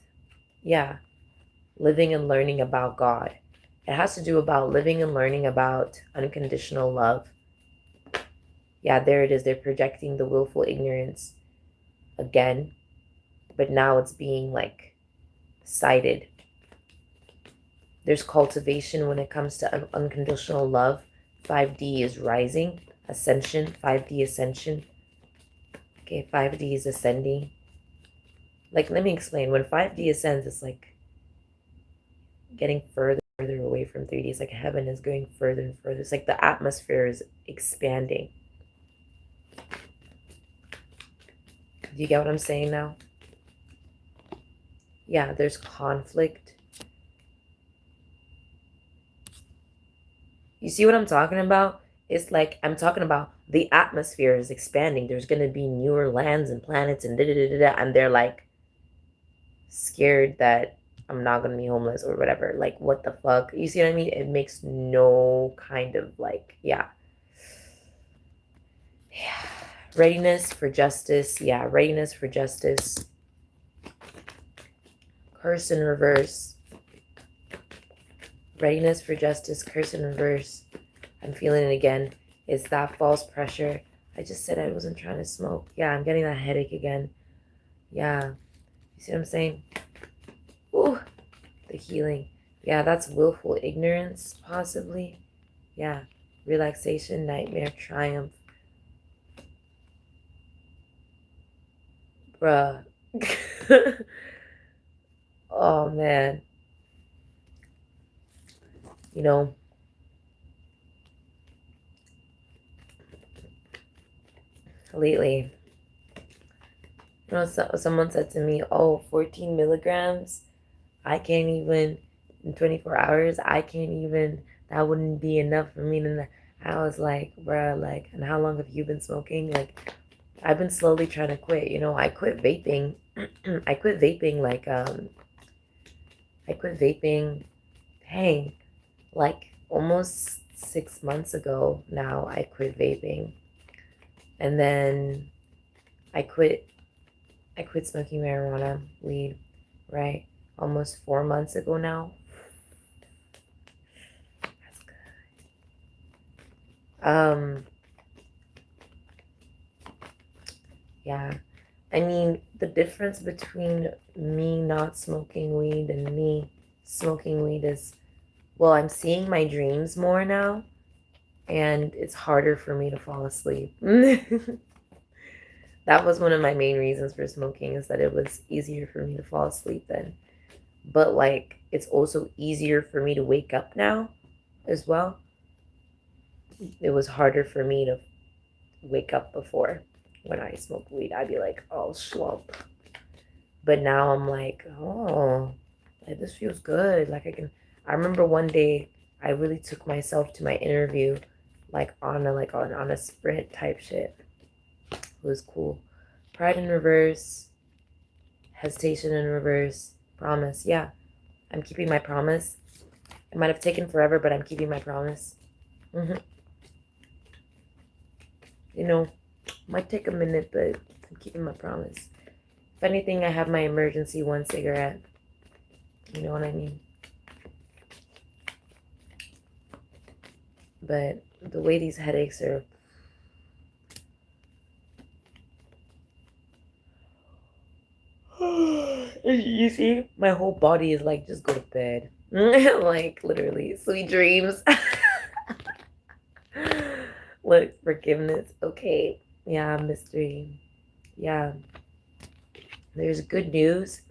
yeah, living and learning about God. It has to do about living and learning about unconditional love. Yeah, there it is. They're projecting the willful ignorance again, but now it's being like cited. There's cultivation when it comes to unconditional love. 5D is rising, ascension, 5D ascension. Okay, 5D is ascending. Like, let me explain. When 5D ascends, it's like getting further away from 3D. It's like heaven is going further and further. It's like the atmosphere is expanding. Do you get what I'm saying now? Yeah, there's conflict. You see what I'm talking about? It's like, I'm talking about the atmosphere is expanding. There's going to be newer lands and planets and da-da-da-da-da. And they're like scared that I'm not going to be homeless or whatever. Like, what the fuck? You see what I mean? It makes no kind of like, yeah. Yeah. Readiness for justice. Yeah, readiness for justice. Curse in reverse. Readiness for justice. Curse in reverse. I'm feeling it again. It's that false pressure. I just said I wasn't trying to smoke. Yeah, I'm getting that headache again. Yeah. You see what I'm saying? Ooh, the healing. Yeah, that's willful ignorance, possibly. Yeah. Relaxation, nightmare, triumph. Bruh. Oh, man. You know, lately, someone said to me, oh, 14 milligrams? I can't even, in 24 hours, I can't even, that wouldn't be enough for me to, I was like, bruh, like, and how long have you been smoking? Like, I've been slowly trying to quit, you know, I quit vaping. I quit vaping, dang, like, almost 6 months ago now, I quit vaping. And then I quit smoking marijuana, weed, right? Almost 4 months ago now. That's good. Yeah. I mean, the difference between me not smoking weed and me smoking weed is, well, I'm seeing my dreams more now, and it's harder for me to fall asleep. That was one of my main reasons for smoking, is that it was easier for me to fall asleep then. But like, it's also easier for me to wake up now as well. It was harder for me to wake up before. When I smoked weed, I'd be like, oh, slump. But now I'm like, oh, like, this feels good. I remember one day I really took myself to my interview, like on a sprint type shit. It was cool. Pride in reverse, hesitation in reverse, promise. Yeah, I'm keeping my promise. It might have taken forever, but I'm keeping my promise. You know, might take a minute, but I'm keeping my promise. If anything, I have my emergency one cigarette. You know what I mean? But the way these headaches are, you see, my whole body is like, just go to bed. Like, literally, sweet dreams. Look, forgiveness. Okay. Yeah, mystery. Yeah. There's good news.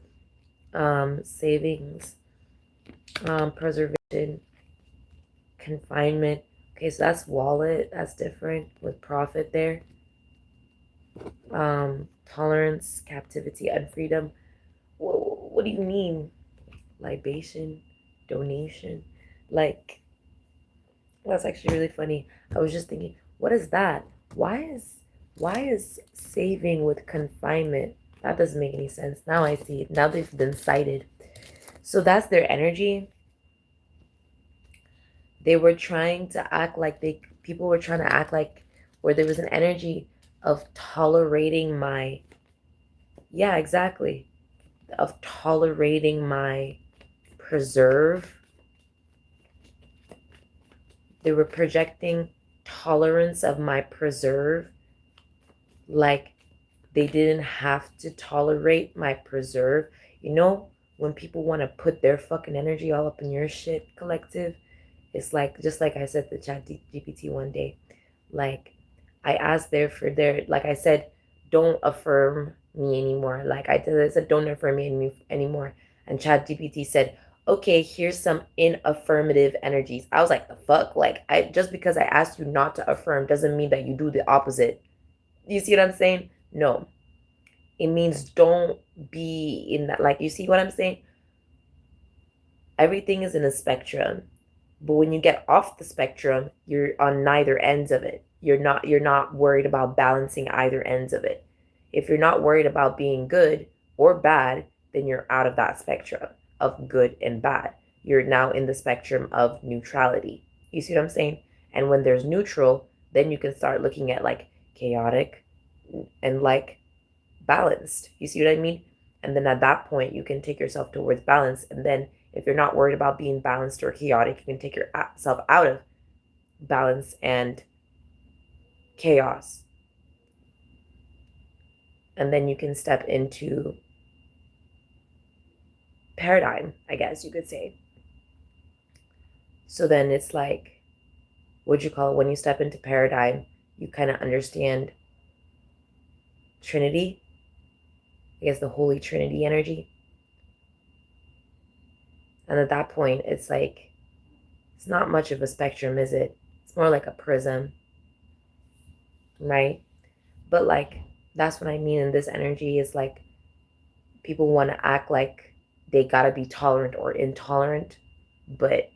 Savings. Preservation. Confinement. Okay, so that's wallet. That's different with profit there. Tolerance, captivity, and freedom. What do you mean? Libation, donation. Like, that's actually really funny. I was just thinking, what is that? Why is saving with confinement? That doesn't make any sense. Now I see it. Now they've been cited. So that's their energy. They were trying to act like people were trying to act like, where there was an energy of tolerating my, yeah, exactly, of tolerating my preserve. They were projecting tolerance of my preserve, like they didn't have to tolerate my preserve. You know, when people want to put their fucking energy all up in your shit, collective, it's like, just like I said to ChatGPT one day, like, I asked like I said, don't affirm me anymore. Like I said, don't affirm me anymore. And ChatGPT said, okay, here's some inaffirmative energies. I was like, the fuck? Like, just because I asked you not to affirm doesn't mean that you do the opposite. You see what I'm saying? No. It means don't be in that. Like, you see what I'm saying? Everything is in a spectrum. But when you get off the spectrum, you're on neither ends of it. You're not worried about balancing either ends of it. If you're not worried about being good or bad, then you're out of that spectrum of good and bad. You're now in the spectrum of neutrality. You see what I'm saying? And when there's neutral, then you can start looking at like chaotic, and like balanced. You see what I mean? And then at that point, you can take yourself towards balance. And then if you're not worried about being balanced or chaotic, you can take yourself out of balance and chaos. And then you can step into paradigm, I guess you could say. So then it's like, what'd you call it? When you step into paradigm, you kind of understand Trinity, I guess the Holy Trinity energy. And at that point, it's like, it's not much of a spectrum, is it? It's more like a prism, right? But like, that's what I mean in this energy is like, people want to act like they gotta be tolerant or intolerant, but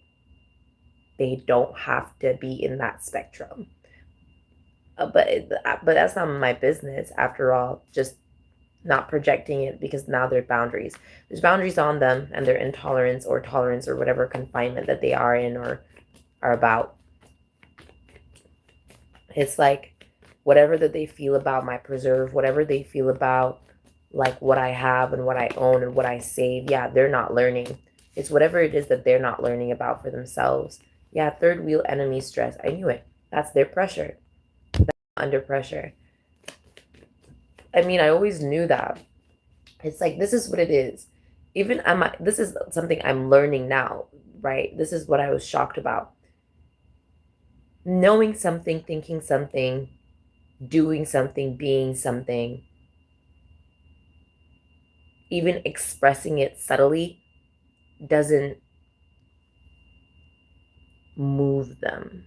they don't have to be in that spectrum. But that's not my business after all. Just not projecting it, because now there are boundaries. There's boundaries on them and their intolerance or tolerance or whatever confinement that they are in or are about. It's like whatever that they feel about my preserve, whatever they feel about like what I have and what I own and what I save. Yeah, they're not learning. It's whatever it is that they're not learning about for themselves. Yeah, third wheel enemy stress. I knew it. That's their pressure. That's under pressure. I mean, I always knew that. It's like, this is what it is. Even this is something I'm learning now, right? This is what I was shocked about. Knowing something, thinking something, doing something, being something, even expressing it subtly doesn't move them.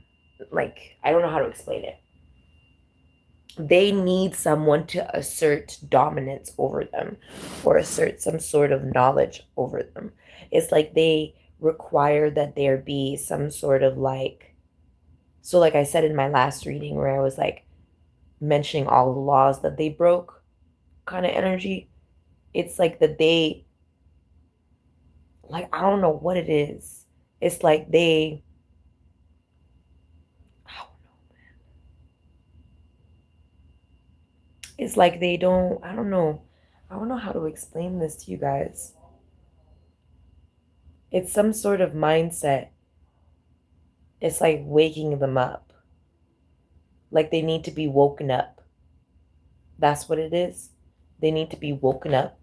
Like, I don't know how to explain it. They need someone to assert dominance over them or assert some sort of knowledge over them. It's like they require that there be some sort of like, so like I said in my last reading where I was like mentioning all the laws that they broke kind of energy. It's like that they, like, I don't know what it is. It's like they, I don't know. It's like they don't, I don't know. I don't know how to explain this to you guys. It's some sort of mindset. It's like waking them up. Like they need to be woken up. That's what it is. They need to be woken up.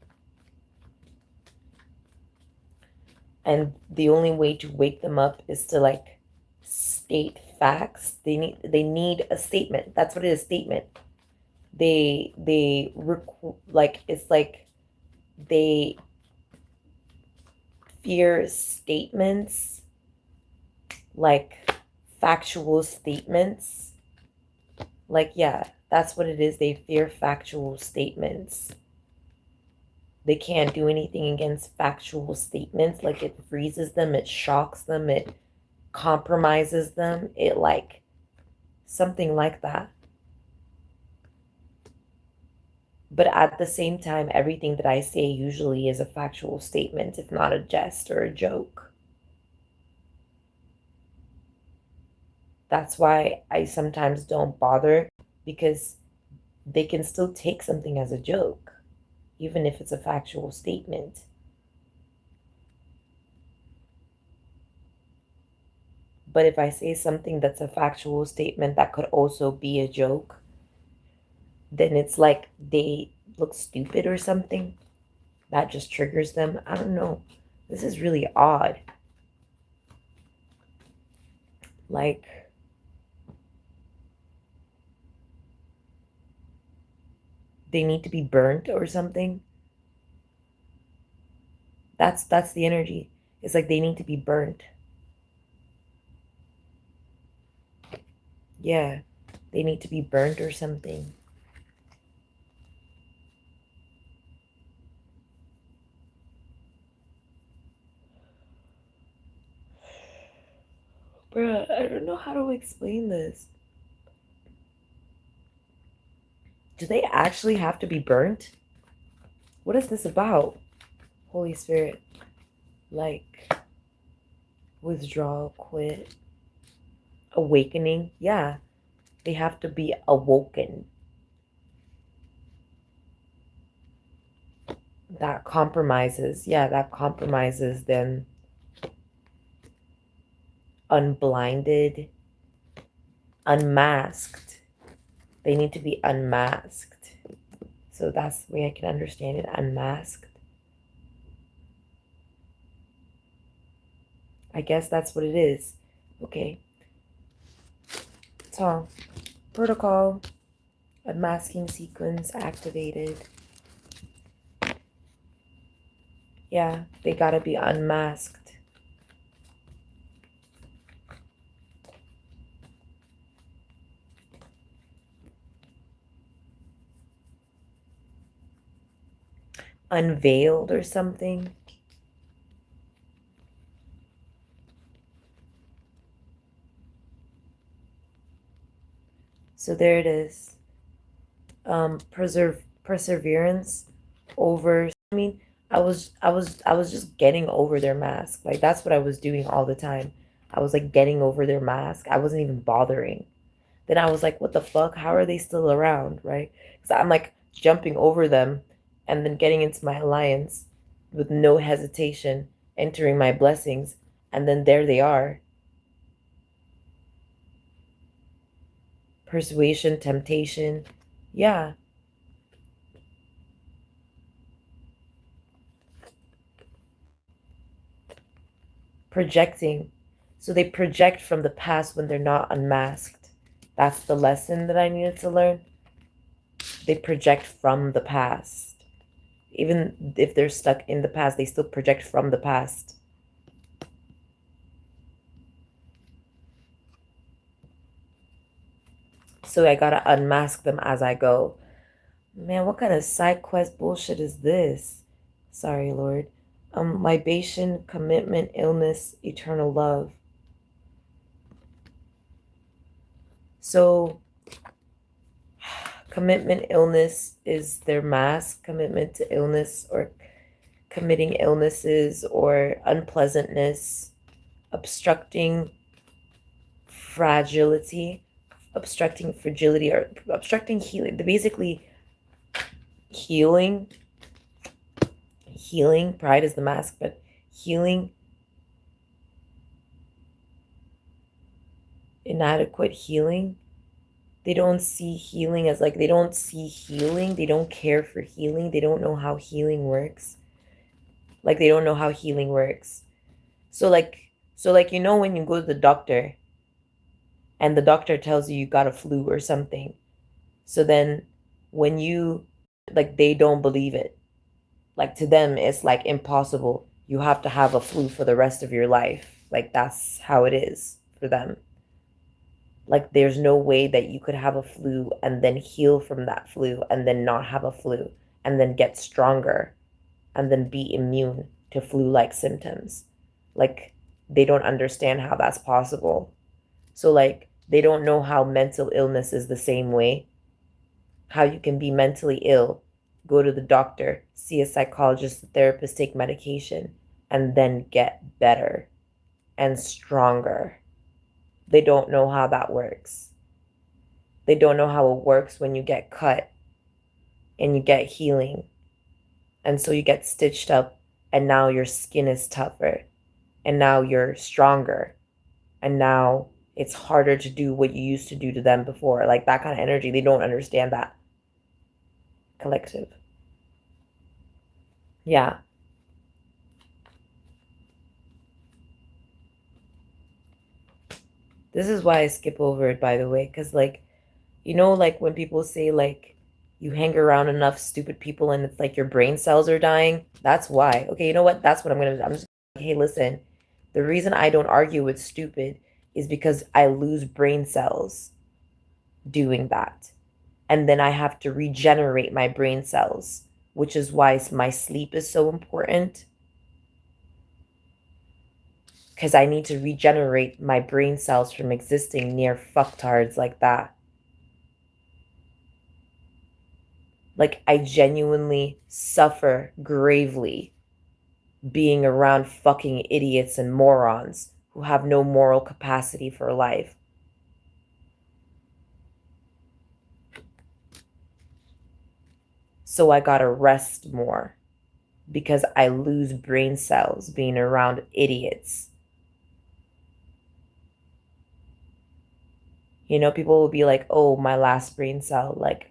And the only way to wake them up is to like state facts. They need a statement. That's what it is, statement. Like, it's like they fear statements, like factual statements. Like, yeah, that's what it is. They fear factual statements. They can't do anything against factual statements. Like, it freezes them, it shocks them, it compromises them, it like something like that. But at the same time, everything that I say usually is a factual statement, if not a jest or a joke. That's why I sometimes don't bother, because they can still take something as a joke, even if it's a factual statement. But if I say something that's a factual statement that could also be a joke, then it's like they look stupid or something. That just triggers them. I don't know. This is really odd. Like, they need to be burnt or something. That's the energy. It's like they need to be burnt. Yeah, they need to be burnt or something. Bruh, I don't know how to explain this. Do they actually have to be burnt? What is this about? Holy Spirit. Like, withdrawal, quit, awakening. Yeah, they have to be awoken. that compromises. Yeah, that compromises them unblinded, unmasked. They need to be unmasked. So that's the way I can understand it, unmasked. I guess that's what it is. Okay. So, protocol, unmasking sequence activated. Yeah, they gotta be unmasked. Unveiled or something. So there it is. Perseverance over. I mean, I was just getting over their mask. Like that's what I was doing all the time. I was like getting over their mask. I wasn't even bothering. Then I was like, what the fuck? How are they still around, right? Because I'm like jumping over them and then getting into my alliance with no hesitation, entering my blessings, and then there they are. Persuasion, temptation. Yeah. Projecting. So they project from the past when they're not unmasked. That's the lesson that I needed to learn. They project from the past. Even if they're stuck in the past, they still project from the past. So I gotta unmask them as I go. Man, what kind of side quest bullshit is this? Sorry, Lord. Libation, commitment, illness, eternal love. So commitment, illness is their mask. Commitment to illness or committing illnesses or unpleasantness, obstructing fragility, or obstructing healing. Basically, healing, pride is the mask, but healing, inadequate healing. They don't see healing as like, they don't see healing. They don't care for healing. They don't know how healing works. Like they don't know how healing works. So like when you go to the doctor and the doctor tells you got a flu or something. So then when you like they don't believe it. Like to them it's like impossible. You have to have a flu for the rest of your life. Like that's how it is for them. Like there's no way that you could have a flu and then heal from that flu and then not have a flu and then get stronger and then be immune to flu-like symptoms. Like they don't understand how that's possible. So like they don't know how mental illness is the same way. How you can be mentally ill, go to the doctor, see a psychologist, a therapist, take medication, and then get better and stronger. They don't know how that works. They don't know how it works when you get cut and you get healing. And so you get stitched up and now your skin is tougher and now you're stronger and now it's harder to do what you used to do to them before. Like that kind of energy, they don't understand that. Collective. Yeah. This is why I skip over it, by the way, because like, like when people say like you hang around enough stupid people and it's like your brain cells are dying. That's why. Okay, you know what? That's what I'm gonna do. I'm just like, hey, listen, the reason I don't argue with stupid is because I lose brain cells doing that. And then I have to regenerate my brain cells, which is why my sleep is so important. Because I need to regenerate my brain cells from existing near fucktards like that. Like, I genuinely suffer gravely being around fucking idiots and morons who have no moral capacity for life. So I gotta rest more. because I lose brain cells being around idiots. You know, people will be like, oh, my last brain cell. Like,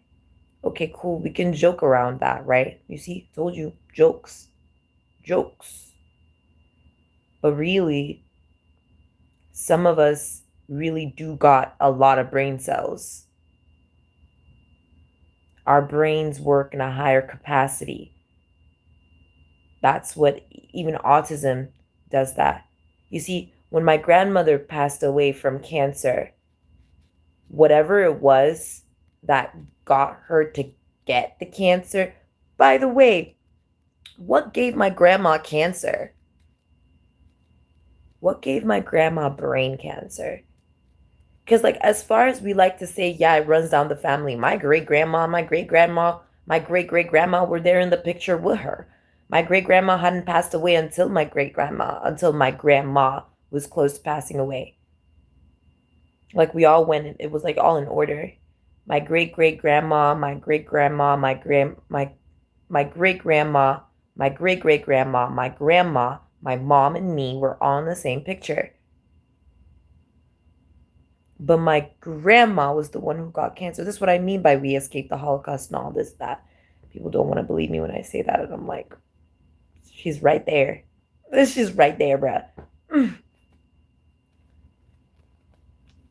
okay, cool. We can joke around that, right? You see, told you, jokes. Jokes. But really, some of us really do got a lot of brain cells. Our brains work in a higher capacity. That's what even autism does that. You see, when my grandmother passed away from cancer, whatever it was that got her to get the cancer, by the way, what gave my grandma cancer? What gave my grandma brain cancer? Because, like, as far as we like to say, yeah, it runs down the family. My great grandma, my great grandma, my great great grandma were there in the picture with her. My great grandma hadn't passed away until my grandma was close to passing away. Like, we all went, it was like all in order. My great great grandma, my great grandma, my great grandma, my great great grandma, my grandma, my mom, and me were all in the same picture. But my grandma was the one who got cancer. This is what I mean by we escaped the Holocaust and all this, that. People don't want to believe me when I say that. And I'm like, she's right there. She's right there, bruh.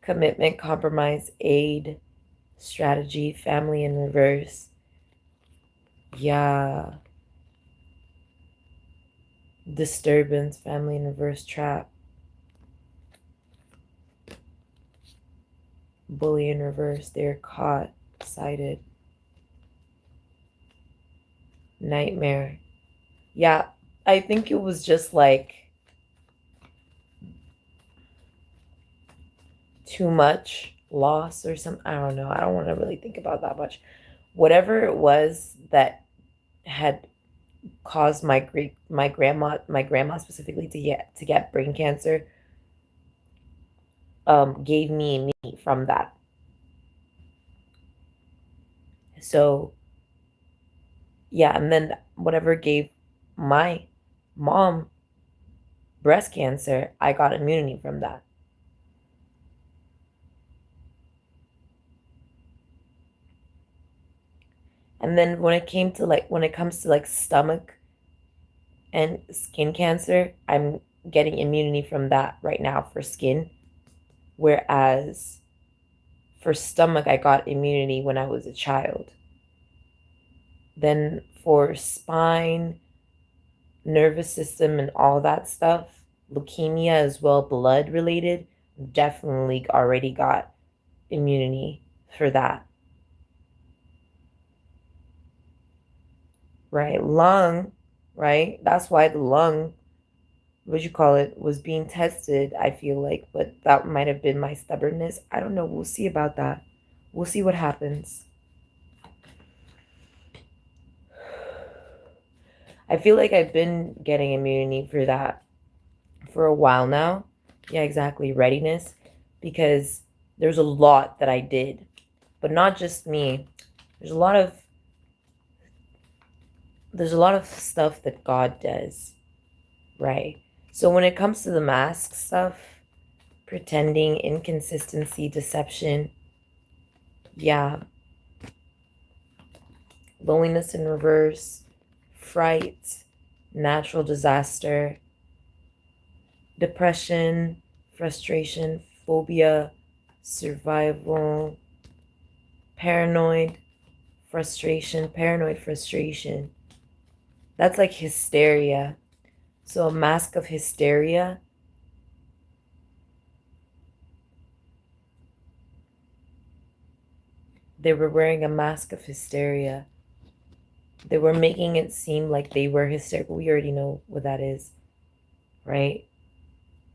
Commitment, compromise, aid, strategy, family in reverse. Yeah. Disturbance, family in reverse, trap. Bully in reverse, they're caught, sighted. Nightmare. Yeah, I think it was just like too much loss or something. I don't know. I don't want to really think about that much. Whatever it was that had caused my grandma specifically to get brain cancer, gave me immunity from that. So yeah, and then whatever gave my mom breast cancer, I got immunity from that. And then when it comes to like stomach and skin cancer, I'm getting immunity from that right now for skin. Whereas for stomach, I got immunity when I was a child. Then for spine, nervous system, and all that stuff, leukemia as well, blood related, definitely already got immunity for that. Right? Lung, right? That's why the lung, what you call it, was being tested, I feel like, but that might have been my stubbornness. I don't know. We'll see about that. We'll see what happens. I feel like I've been getting immunity for that for a while now. Yeah, exactly. Readiness. Because there's a lot that I did, but not just me. There's a lot of stuff that God does, right? So when it comes to the mask stuff, pretending, inconsistency, deception, yeah, loneliness in reverse, fright, natural disaster, depression, frustration, phobia, survival, paranoid frustration. That's like hysteria. So a mask of hysteria. They were wearing a mask of hysteria. They were making it seem like they were hysterical. We already know what that is, right?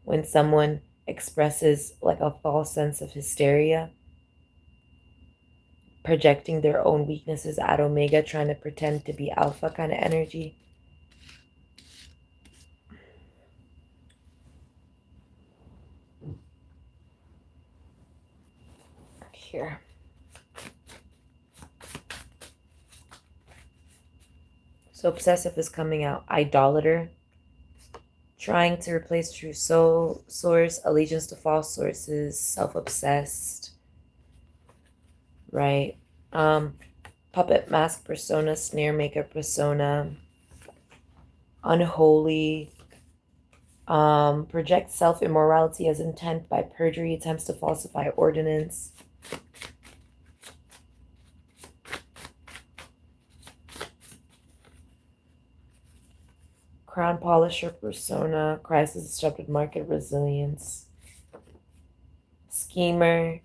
When someone expresses like a false sense of hysteria, projecting their own weaknesses at Omega, trying to pretend to be Alpha kind of energy. Here. So obsessive is coming out. Idolater. Trying to replace true soul source, allegiance to false sources, self-obsessed. Right. Puppet mask persona, snare maker persona. Unholy. Project self-immorality as intent by perjury, attempts to falsify ordinance. Crown polisher persona, crisis disrupted market resilience. Schemer,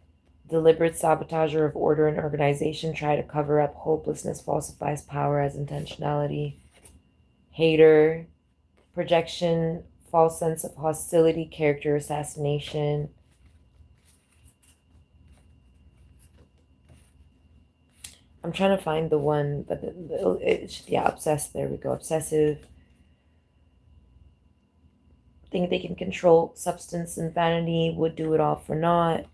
deliberate sabotager of order and organization, try to cover up hopelessness, falsifies power as intentionality. Hater, projection, false sense of hostility, character assassination. I'm trying to find the one, but yeah, obsessed. There we go. Obsessive. Think they can control substance and vanity, would do it all for naught.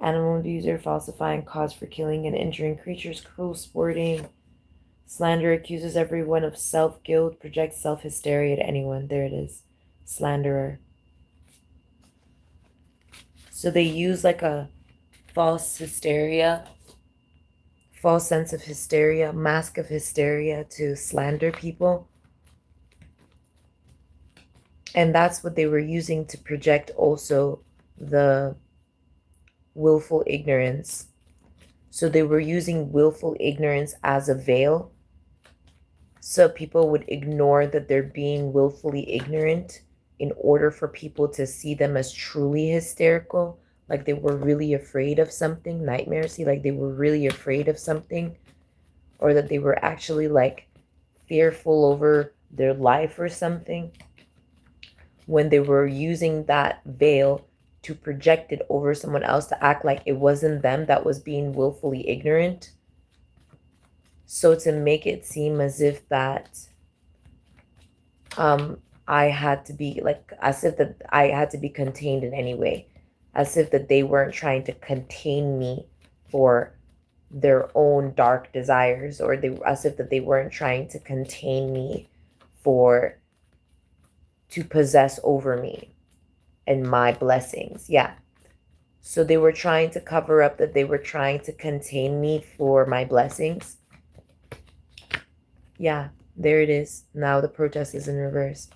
Animal abuser, falsifying cause for killing and injuring creatures, cruel sporting. Slander, accuses everyone of self-guilt, projects self-hysteria to anyone. There it is. Slanderer. So they use like a false hysteria, false sense of hysteria, mask of hysteria to slander people. And that's what they were using to project also the willful ignorance. So they were using willful ignorance as a veil. So people would ignore that they're being willfully ignorant in order for people to see them as truly hysterical. Like they were really afraid of something, nightmaresy, like they were really afraid of something. Or that they were actually like fearful over their life or something. When they were using that veil to project it over someone else to act like it wasn't them that was being willfully ignorant. So to make it seem as if that I had to be like, as if that I had to be contained in any way, as if that they weren't trying to contain me for their own dark desires, or they, as if that they weren't trying to contain me to possess over me and my blessings. Yeah. So they were trying to cover up that they were trying to contain me for my blessings. Yeah, there it is. Now the protest is in reverse.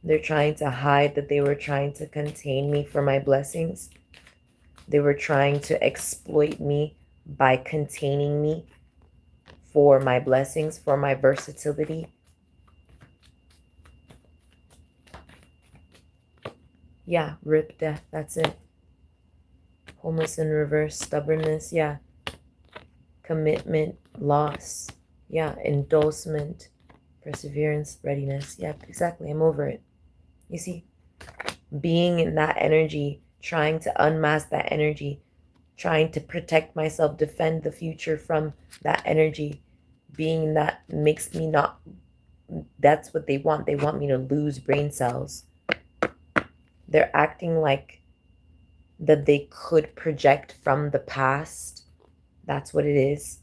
They're trying to hide that they were trying to contain me for my blessings. They were trying to exploit me by containing me for my blessings, for my versatility. Yeah, rip death, that's it. Homeless in reverse, stubbornness, yeah. Commitment, loss, yeah. Endorsement, perseverance, readiness. Yeah, exactly, I'm over it. You see, being in that energy, trying to unmask that energy, trying to protect myself, defend the future from that energy, being that makes me not, that's what they want. They want me to lose brain cells. They're acting like that they could project from the past. That's what it is.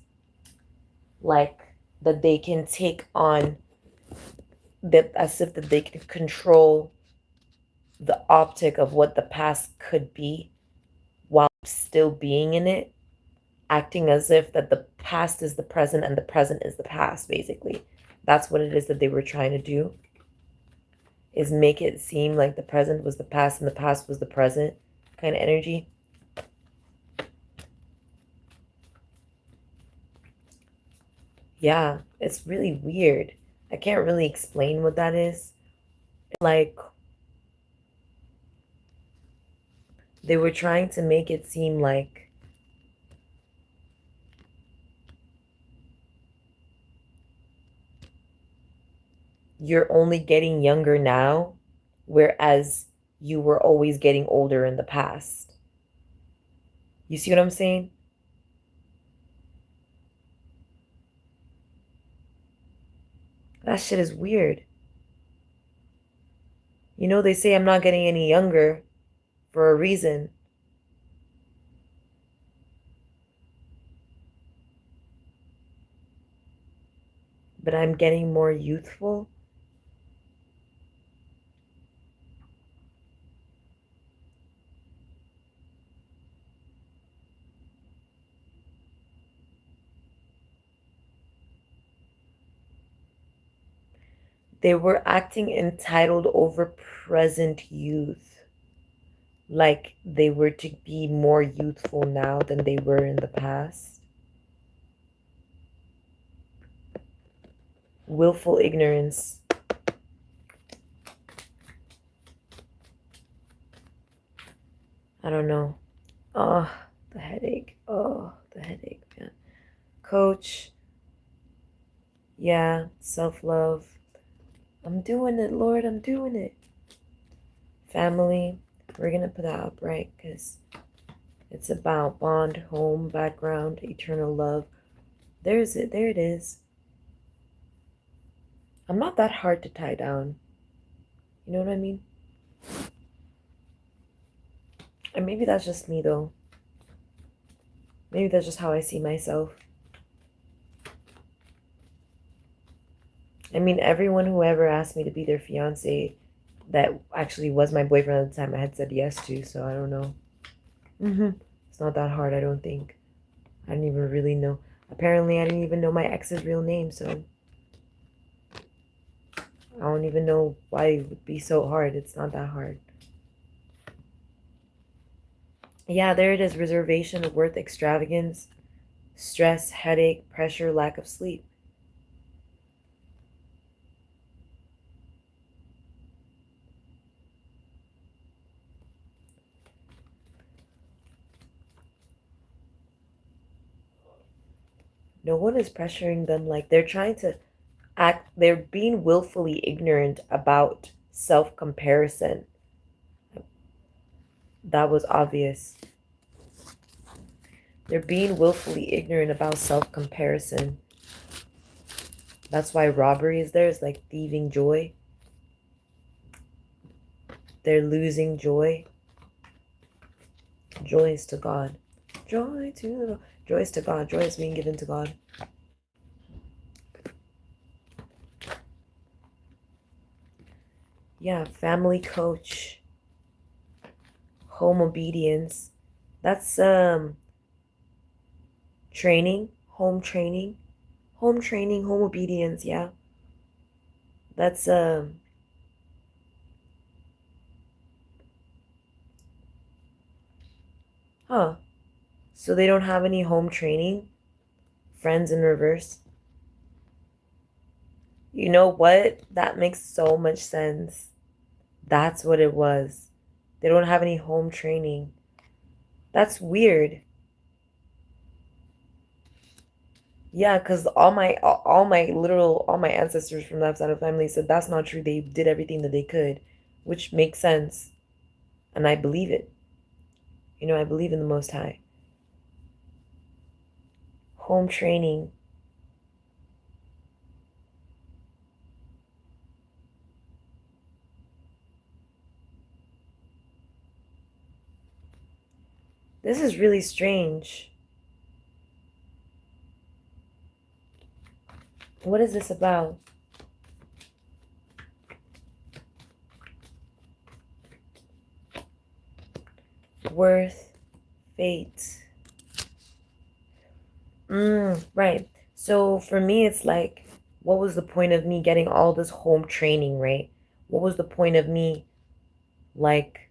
Like that they can take on, that as if that they can control the optic of what the past could be while still being in it, acting as if that the past is the present and the present is the past, basically. That's what it is that they were trying to do, is make it seem like the present was the past and the past was the present kind of energy. Yeah, it's really weird. I can't really explain what that is. Like, they were trying to make it seem like you're only getting younger now, whereas you were always getting older in the past. You see what I'm saying? That shit is weird. You know, they say I'm not getting any younger for a reason. but I'm getting more youthful. They were acting entitled over present youth. Like they were to be more youthful now than they were in the past. Willful ignorance. I don't know. Oh, the headache. Oh, the headache, man. Coach. Yeah, self-love. I'm doing it, Lord. I'm doing it. Family. We're going to put that up, right? Because it's about bond, home, background, eternal love. There's it. There it is. I'm not that hard to tie down. You know what I mean? And maybe that's just me, though. Maybe that's just how I see myself. I mean, everyone who ever asked me to be their fiance that actually was my boyfriend at the time, I had said yes to, so I don't know. It's not that hard, I don't think. I didn't even really know. Apparently, I didn't even know my ex's real name, so I don't even know why it would be so hard. It's not that hard. Yeah, there it is. Reservation, worth, extravagance, stress, headache, pressure, lack of sleep. No one is pressuring them. Like they're trying to act, they're being willfully ignorant about self-comparison. That was obvious. They're being willfully ignorant about self-comparison. That's why robbery is there. It's like thieving joy. They're losing joy. Joy is to God. Joy is to God. Joy is being given to God. Yeah, family coach. Home obedience. That's training, home training. Home training, home obedience, yeah. That's huh. So they don't have any home training? Friends in reverse. You know what? That makes so much sense. That's what it was. They don't have any home training. That's weird. Yeah, because all my ancestors from that side of family said that's not true. They did everything that they could, which makes sense. And I believe it. You know, I believe in the Most High. Home training. This is really strange. What is this about? Worth, fate. Right. So for me, it's like, what was the point of me getting all this home training, right? What was the point of me, like,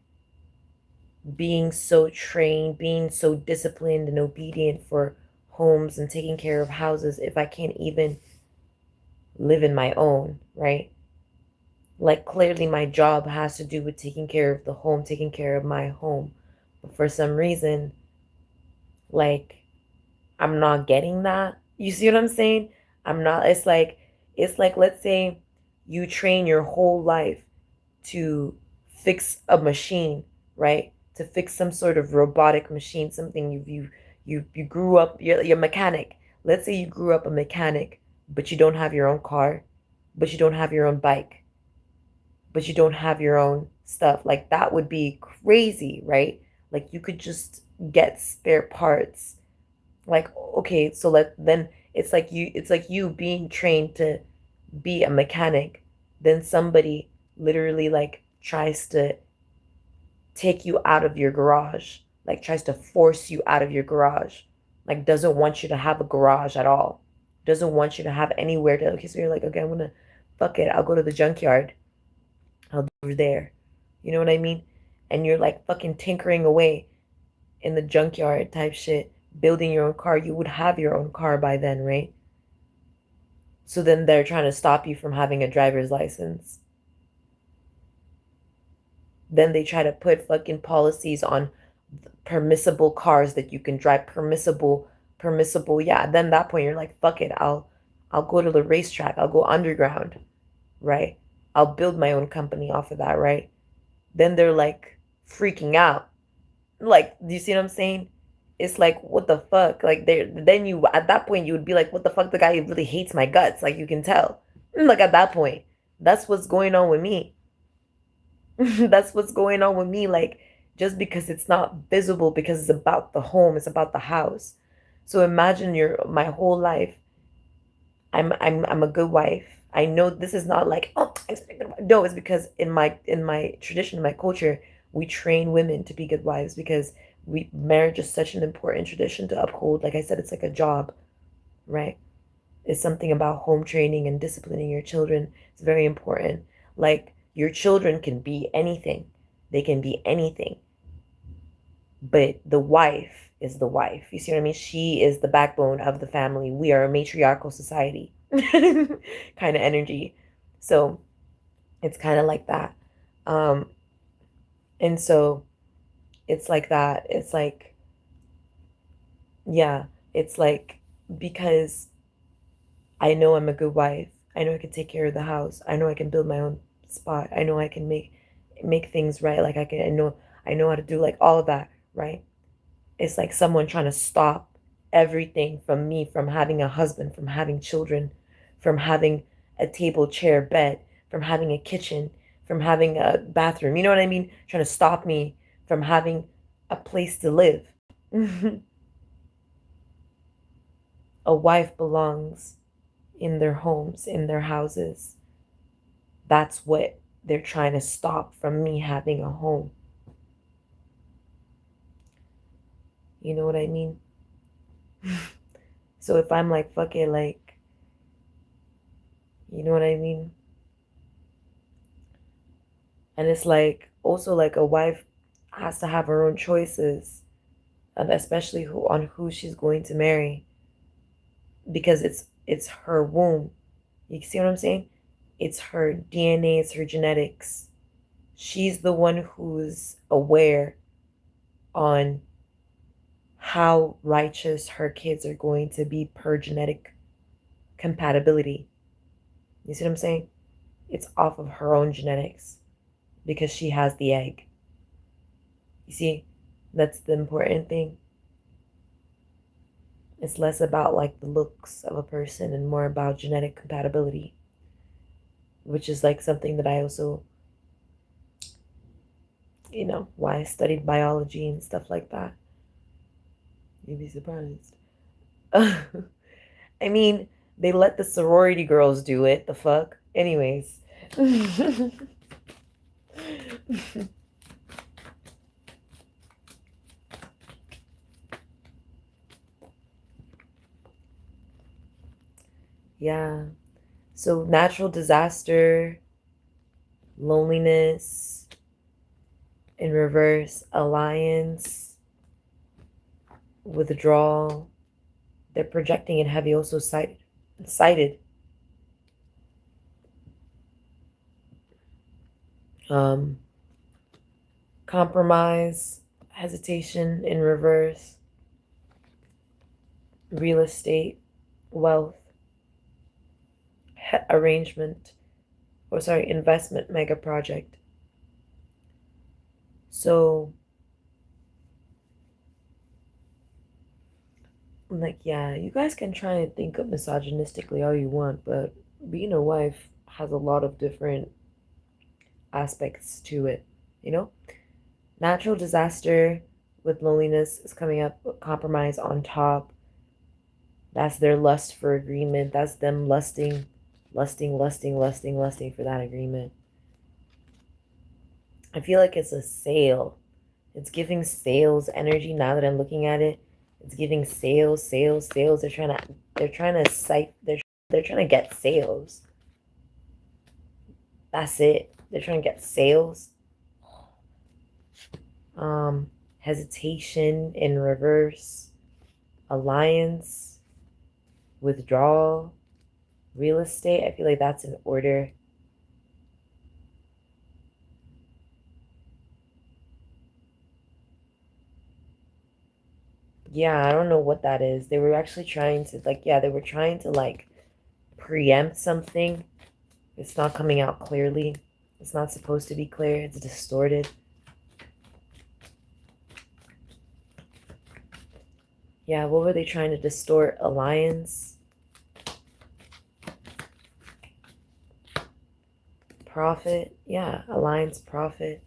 being so trained, being so disciplined and obedient for homes and taking care of houses if I can't even live in my own, right? Like, clearly, my job has to do with taking care of the home, taking care of my home. But for some reason, like, I'm not getting that. You see what I'm saying? I'm not, it's like, let's say you train your whole life to fix a machine, right? To fix some sort of robotic machine, something you grew up, you're a mechanic. Let's say you grew up a mechanic, but you don't have your own car, but you don't have your own bike, but you don't have your own stuff. Like that would be crazy, right? Like you could just get spare parts. Like, okay, so then it's like you being trained to be a mechanic, then somebody literally like tries to take you out of your garage, like tries to force you out of your garage, like doesn't want you to have a garage at all, doesn't want you to have anywhere to. Okay, so you're like, okay, I'm gonna fuck it, I'll go to the junkyard, I'll do over there. You know what I mean? And you're like fucking tinkering away in the junkyard type shit, building your own car. You would have your own car by then, right? So then they're trying to stop you from having a driver's license. Then they try to put fucking policies on permissible cars that you can drive, permissible. Yeah, then at that point you're like, fuck it, I'll go to the racetrack, I'll go underground, right? I'll build my own company off of that, right? Then they're like freaking out. Like, do you see what I'm saying? It's like, what the fuck? Like, then you, at that point, you would be like, what the fuck? The guy really hates my guts. Like, you can tell. Like, at that point, that's what's going on with me. That's what's going on with me. Like, just because it's not visible, because it's about the home, it's about the house. So imagine my whole life. I'm a good wife. I know this is not like, oh, no, it's because in my tradition, in my culture, we train women to be good wives because marriage is such an important tradition to uphold. Like I said, it's like a job, right? It's something about home training and disciplining your children. It's very important. Like your children can be anything. They can be anything. But the wife is the wife. You see what I mean? She is the backbone of the family. We are a matriarchal society kind of energy. So it's kind of like that. Um, and so it's like that. It's like, yeah, it's like because I know I'm a good wife. I know I can take care of the house. I know I can build my own spot. I know I can make things right. Like I know how to do like all of that, right? It's like someone trying to stop everything from me, from having a husband, from having children, from having a table, chair, bed, from having a kitchen, from having a bathroom. You know what I mean? Trying to stop me from having a place to live. A wife belongs in their homes, in their houses. That's what they're trying to stop from me having a home. You know what I mean? So if I'm like, fuck it, like, you know what I mean? And it's like, also like a wife has to have her own choices, and especially who she's going to marry, because it's her womb. You see what I'm saying? It's her DNA, it's her genetics. She's the one who's aware on how righteous her kids are going to be per genetic compatibility. You see what I'm saying? It's off of her own genetics because she has the egg. You see, that's the important thing. It's less about like the looks of a person and more about genetic compatibility, which is like something that I also, why I studied biology and stuff like that. You'd be surprised. I mean, they let the sorority girls do it. The fuck? Anyways. Yeah. So natural disaster, loneliness, in reverse, alliance, withdrawal. They're projecting it heavy, also cited. Compromise, hesitation in reverse, real estate, wealth, investment mega project. So, like, yeah, you guys can try and think of misogynistically all you want, but being a wife has a lot of different aspects to it, you know? Natural disaster with loneliness is coming up, compromise on top. That's their lust for agreement. That's them lusting for that agreement. I feel like it's a sale. It's giving sales energy now that I'm looking at it. It's giving sales. They're trying to get sales. That's it. They're trying to get sales. Hesitation in reverse. Alliance. Withdrawal. Real estate. I feel like that's in order. Yeah, I don't know what that is. They were actually trying to they were trying to preempt something. It's not coming out clearly. It's not supposed to be clear. It's distorted. Yeah, what were they trying to distort? Alliance. Profit. Yeah, alliance, profit.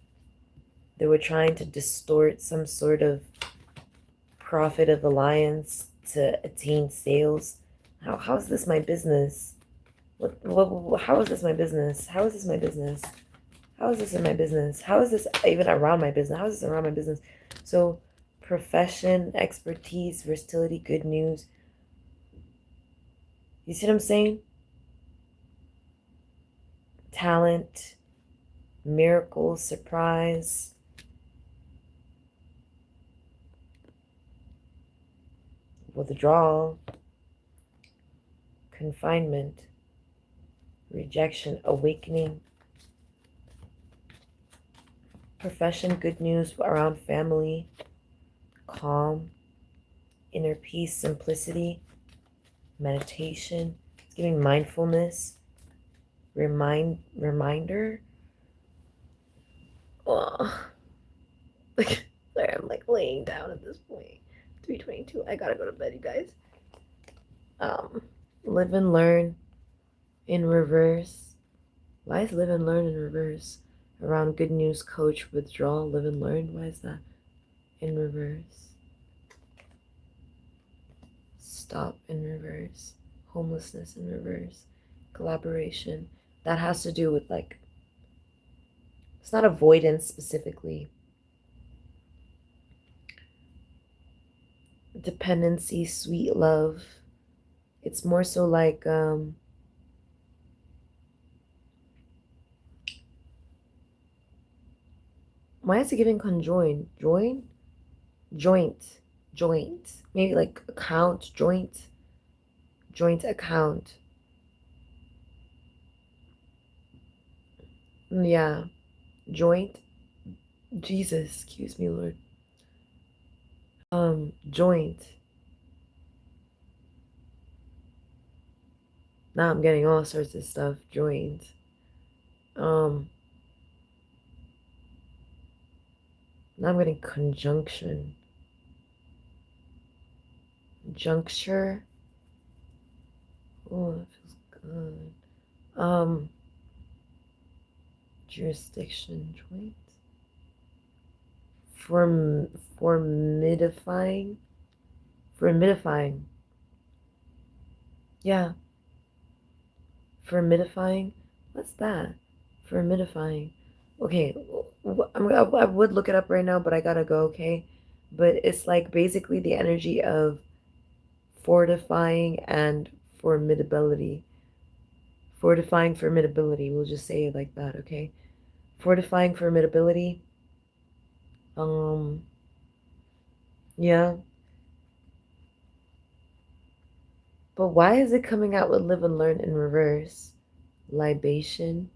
They were trying to distort some sort of profit of alliance to attain sales. How is this my business? How is this my business? How is this my business? How is this in my business? How is this even around my business? How is this around my business? So, profession, expertise, versatility, good news. You see what I'm saying? Talent, miracle, surprise. Withdrawal, confinement, rejection, awakening. Profession, good news around family, calm, inner peace, simplicity, meditation. It's giving mindfulness, reminder. Oh, sorry, I'm laying down at this point. 3:22. I gotta go to bed, you guys. Live and learn in reverse. Why is live and learn in reverse? Around good news, coach, withdrawal, live and learn. Why is that in reverse? Stop in reverse. Homelessness in reverse. Collaboration. That has to do with it's not avoidance specifically. Dependency, sweet love. It's more so why is it giving conjoin? Joint. Maybe account, joint account. Yeah. Joint. Jesus, excuse me, Lord. Joint. Now I'm getting all sorts of stuff. Joint. Now I'm getting conjunction. Juncture. Oh, that feels good. Jurisdiction. Joint. Formidifying. Yeah. Formidifying. What's that? Formidifying. Okay. I would look it up right now, but I gotta go, okay? But it's basically the energy of fortifying and formidability. Fortifying formidability. We'll just say it like that, okay? Fortifying formidability. Yeah. But why is it coming out with live and learn in reverse? Libation,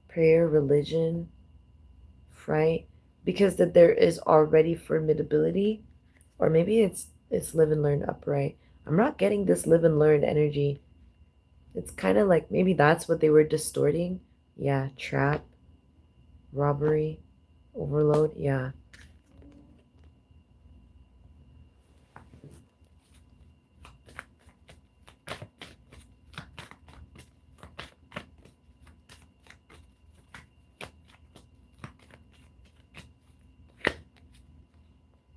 prayer, religion, fright. Because that there is already formidability. Or maybe it's live and learn upright. I'm not getting this live and learn energy. It's kind of maybe that's what they were distorting. Yeah, trap, robbery, overload. Yeah.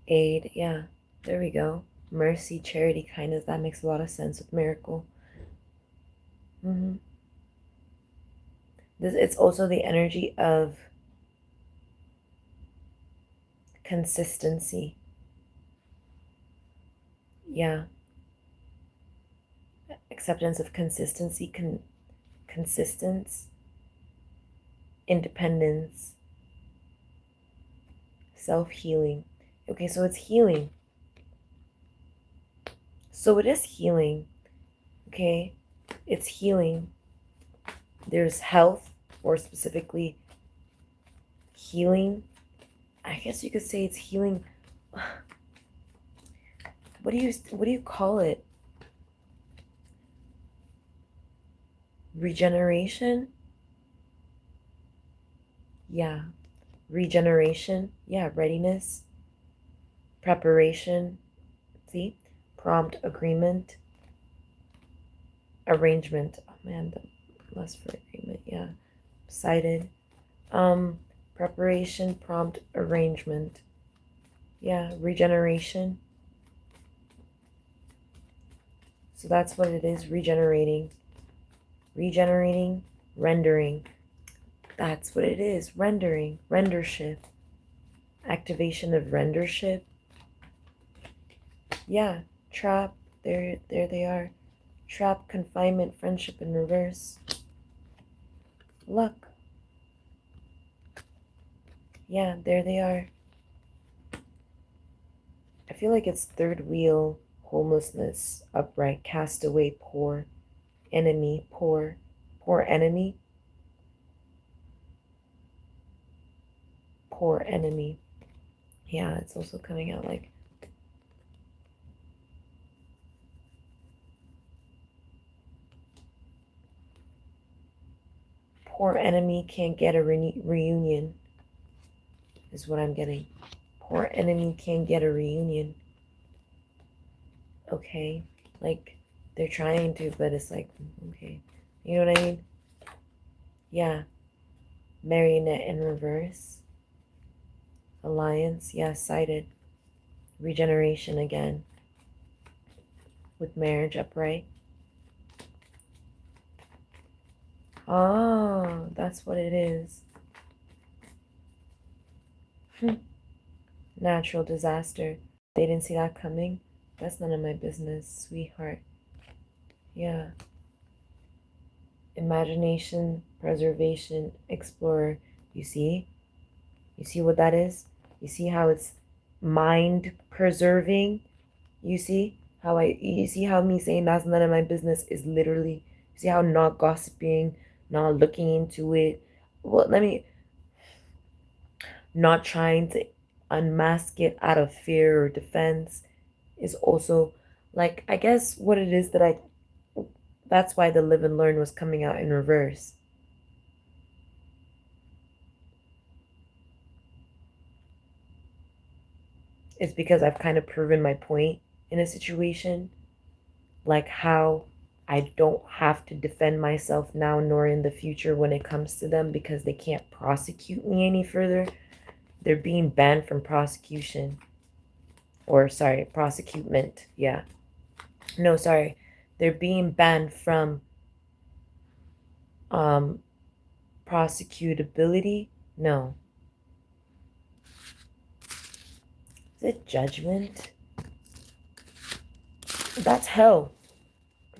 Aid. Yeah. There we go. Mercy, charity, kindness. That makes a lot of sense with miracle. It's also the energy of consistency. Yeah. Acceptance of consistency, consistence, independence, self-healing. Okay, so it's healing. So it is healing. Okay, it's healing. There's health, or specifically healing. I guess you could say it's healing. What do you call it? Regeneration? Yeah. Regeneration. Yeah, readiness. Preparation. See? Prompt, agreement, arrangement. Oh man, the less for agreement. Yeah. Cited. Preparation, prompt, arrangement. Yeah, regeneration. So that's what it is, regenerating. Regenerating, rendering. That's what it is, rendering, rendership. Activation of rendership. Yeah, trap, there they are. Trap, confinement, friendship in reverse. Luck. Yeah, there they are. I feel like it's third wheel, homelessness, upright, castaway, poor, enemy, poor enemy, poor enemy. Yeah, it's also coming out like poor enemy can't get a reunion is what I'm getting. Poor enemy can't get a reunion. Okay, like they're trying to, but it's like, okay, you know what I mean? Yeah, marionette in reverse. Alliance, yeah, cited. Regeneration again. With marriage upright. Oh, that's what it is. Natural disaster. They didn't see that coming. That's none of my business, sweetheart. Yeah. Imagination, preservation, explorer. You see? You see what that is? You see how it's mind preserving? You see you see how me saying that's none of my business is literally, you see how not gossiping, not looking into it. Well, not trying to unmask it out of fear or defense is also like, I guess what it is that's why the live and learn was coming out in reverse. It's because I've kind of proven my point in a situation, like how I don't have to defend myself now nor in the future when it comes to them because they can't prosecute me any further. They're being banned from prosecution. Or, sorry, prosecutment. Yeah. No, sorry. They're being banned from prosecutability. No. Is it judgment? That's hell.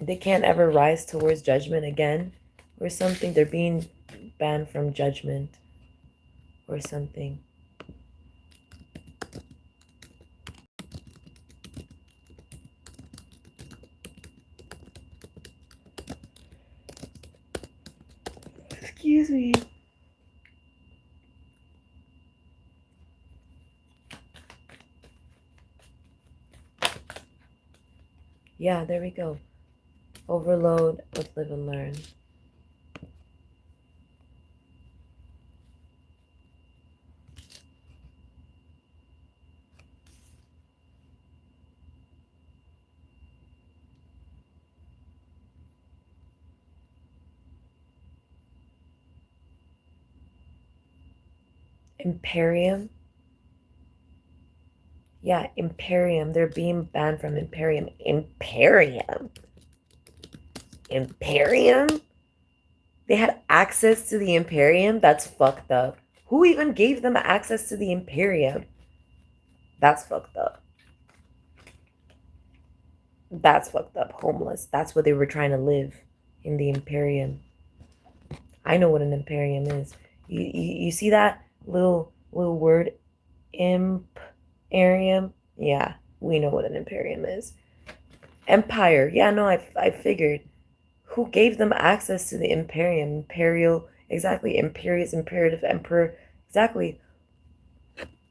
They can't ever rise towards judgment again or something. They're being banned from judgment or something. Excuse me. Yeah, there we go. Overload with live and learn. Imperium. Yeah, Imperium. They're being banned from Imperium. Imperium? Imperium? They had access to the Imperium? That's fucked up. Who even gave them access to the Imperium? That's fucked up. That's fucked up. Homeless. That's where they were trying to live. In the Imperium. I know what an Imperium is. You see that little word? Imperium? Yeah, we know what an Imperium is. Empire. Yeah, no, I figured. Who gave them access to the Imperium? Imperial. Exactly. Imperious, imperative, emperor. Exactly.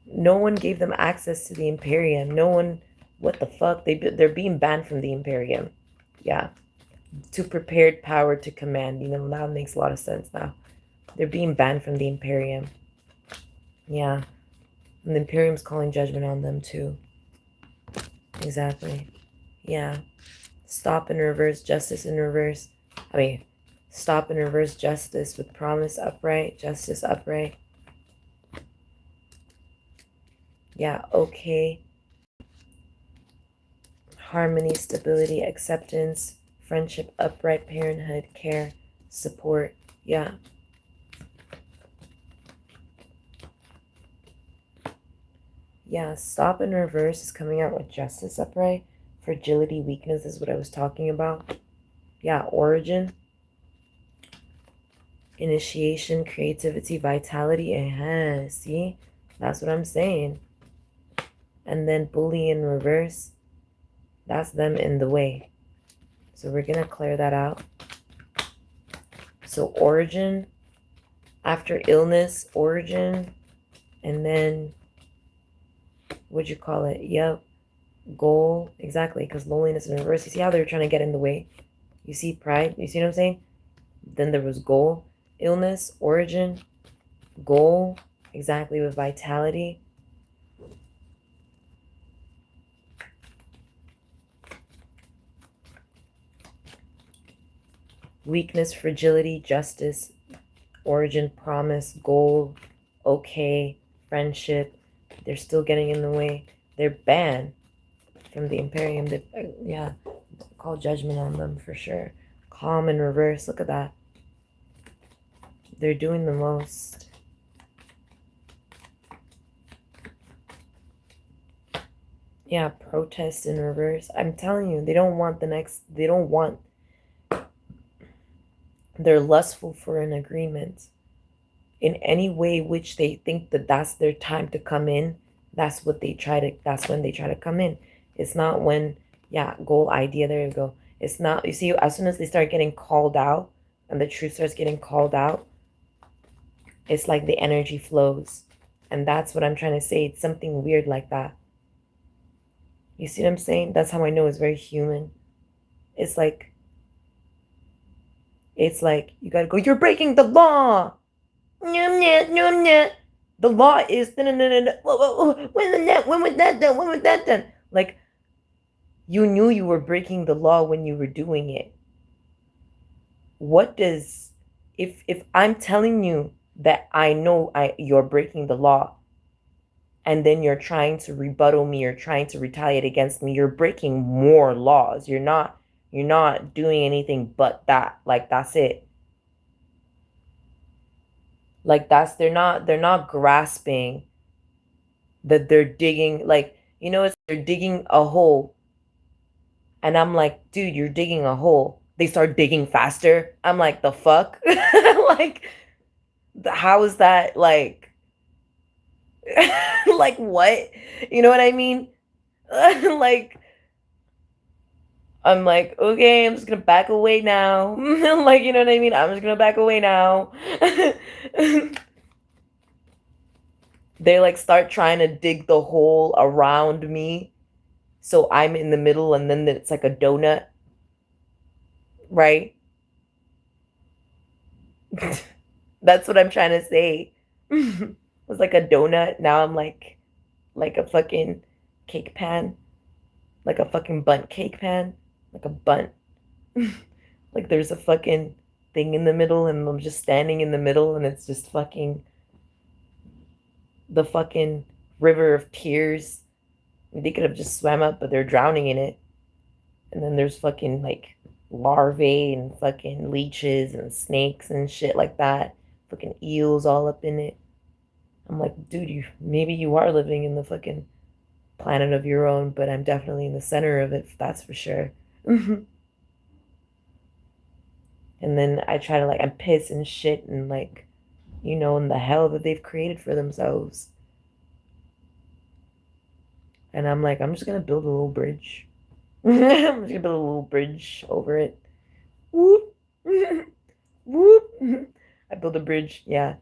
No one gave them access to the Imperium. No one. What the fuck? They're being banned from the Imperium. Yeah. To prepared power to command. You know, that makes a lot of sense now. They're being banned from the Imperium. Yeah. And the Imperium's calling judgment on them too. Exactly. Yeah. Stop and reverse justice in reverse. I mean, stop and reverse justice with promise upright. Justice upright. Yeah, okay. Harmony, stability, acceptance, friendship, upright, parenthood, care, support. Yeah. Yeah, stop and reverse is coming out with justice upright. Fragility, weakness is what I was talking about. Yeah, origin. Initiation, creativity, vitality. See? That's what I'm saying. And then bully in reverse. That's them in the way. So we're going to clear that out. So origin, after illness, origin, and then, what'd you call it? Yep. Goal. Exactly, because loneliness in reverse. You see how they're trying to get in the way? You see pride? You see what I'm saying? Then there was goal, illness, origin, goal, exactly, with vitality. Weakness, fragility, justice, origin, promise, goal, okay, friendship. They're still getting in the way. They're banned from the Imperium. Yeah, call judgment on them for sure. Calm in reverse. Look at that. They're doing the most. Yeah, protest in reverse. I'm telling you, they don't want they're lustful for an agreement. In any way which they think that that's their time to come in, that's when they try to come in. It's not when, yeah, goal idea, there you go. It's not, you see, as soon as they start getting called out and the truth starts getting called out, it's like the energy flows. And that's what I'm trying to say. It's something weird like that. You see what I'm saying? That's how I know it's very human. It's like you gotta go, you're breaking the law. The law is when was that done? Like, you knew you were breaking the law when you were doing it. What does, if I'm telling you that I know you're breaking the law, and then you're trying to rebuttal me, you're trying to retaliate against me, you're breaking more laws. You're not doing anything but that. Like, that's it. Like, they're not grasping that they're digging, like, you know, it's they're digging a hole. And I'm like, dude, you're digging a hole. They start digging faster. I'm like, the fuck? Like, how is that, like, like, what? You know what I mean? Like, I'm like, okay, I'm just gonna back away now. Like, you know what I mean? I'm just gonna back away now. They like start trying to dig the hole around me. So I'm in the middle and then it's like a donut. Right? That's what I'm trying to say. It was like a donut. Now I'm like a fucking cake pan. Like a fucking bundt cake pan. Like a bundt. Like there's a fucking thing in the middle and I'm just standing in the middle and it's just fucking the fucking river of tears They could have just swam up, but they're drowning in it. And then there's fucking like larvae and fucking leeches and snakes and shit like that. Fucking eels all up in it. I'm like, dude, maybe you are living in the fucking planet of your own, but I'm definitely in the center of it, that's for sure. And then I try to like, I'm pissed and shit and like, in the hell that they've created for themselves. And I'm like, I'm just gonna build a little bridge. I'm just gonna build a little bridge over it. Whoop. Whoop. I build a bridge. Yeah,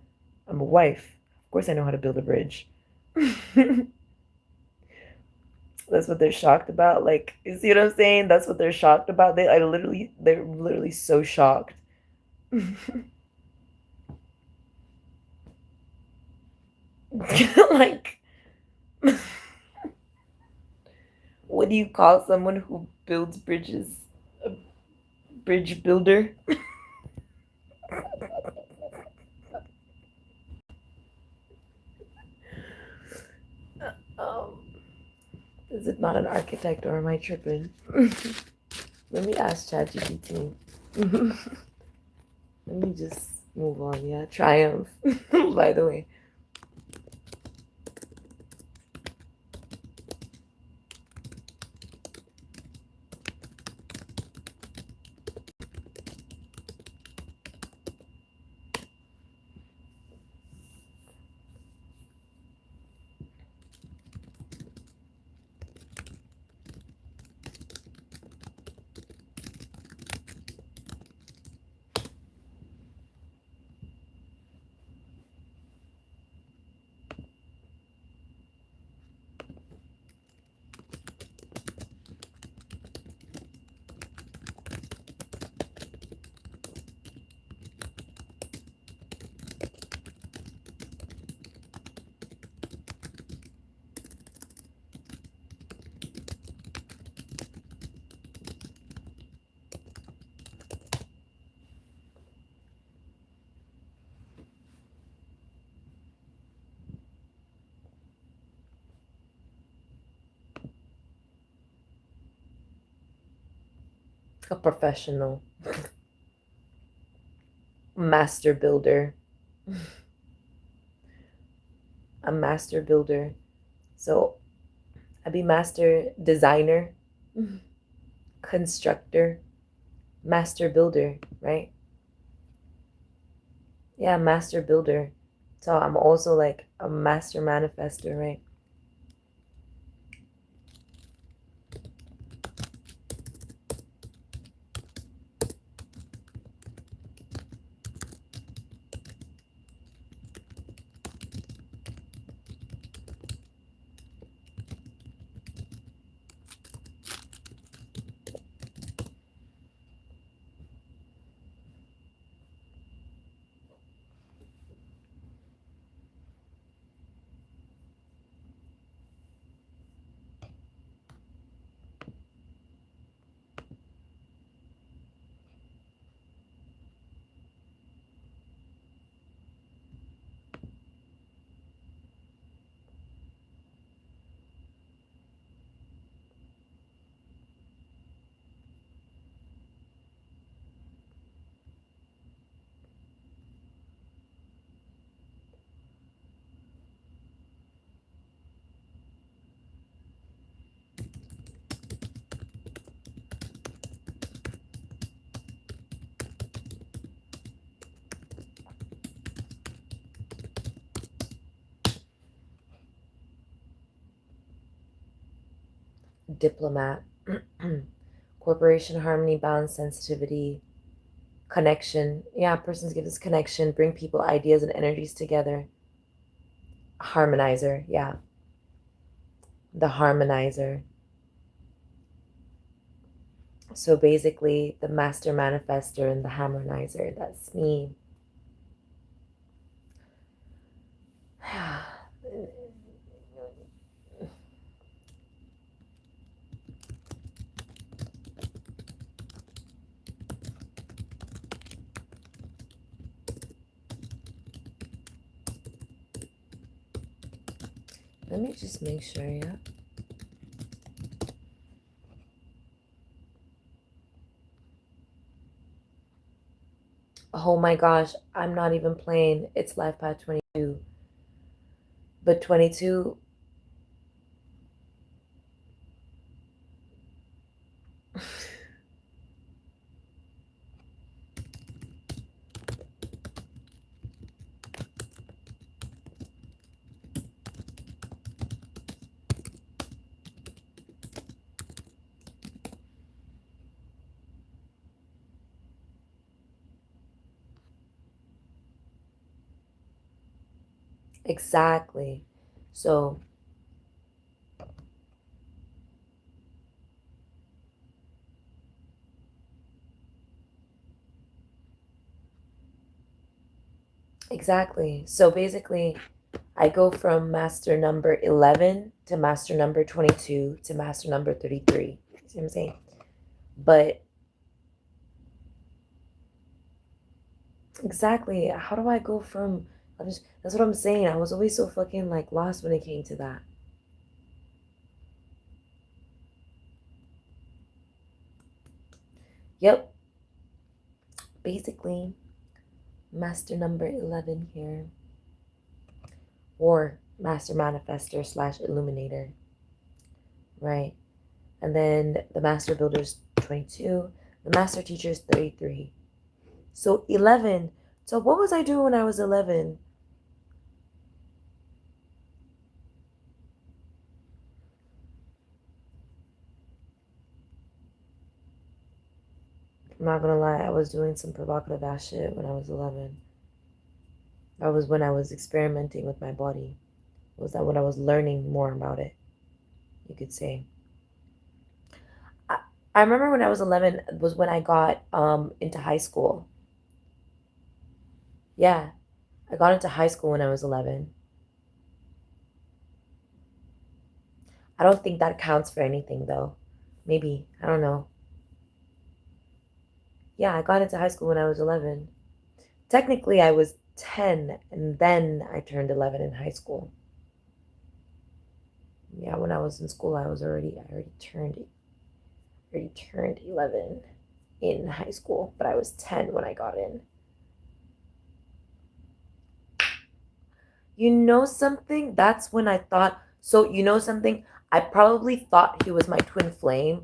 I'm a wife. Of course I know how to build a bridge. That's what they're shocked about. Like, you see what I'm saying? That's what they're shocked about. They're literally so shocked. Like, what do you call someone who builds bridges? A bridge builder? Um, is it not an architect or am I tripping? Let me ask ChatGPT. Let me just move on. Yeah, triumph. By the way. A professional. Master builder. A master builder. So I'd be master designer, constructor, master builder, right? Yeah, master builder. So I'm also like a master manifester, right? Diplomat. Corporation harmony, balance, sensitivity, connection. Yeah, persons give us connection, bring people, ideas, and energies together. Harmonizer. Yeah, the harmonizer. So basically, the master manifester and the harmonizer. That's me. Let me just make sure, yeah. Oh my gosh, I'm not even playing. It's life path 22. But 22, exactly. So, exactly. So basically, I go from master number 11 to master number 22 to master number 33. See what I'm saying? But exactly, how do I go from, that's what I'm saying. I was always so fucking like lost when it came to that. Yep. Basically, master number 11 here, or master manifester slash illuminator, right? And then the master builder's 22, the master teacher's 33. So 11. So what was I doing when I was 11? I'm not gonna lie, I was doing some provocative ass shit when I was 11. That was when I was experimenting with my body. Was that when I was learning more about it, you could say. I remember when I was 11 was when I got into high school. Yeah, I got into high school when I was 11. I don't think that counts for anything though. Maybe, I don't know. Yeah, I got into high school when I was 11. Technically, I was 10 and then I turned 11 in high school. Yeah, when I was in school, I already turned 11 in high school, but I was 10 when I got in. You know something? That's when I thought, so you know something? I probably thought he was my twin flame,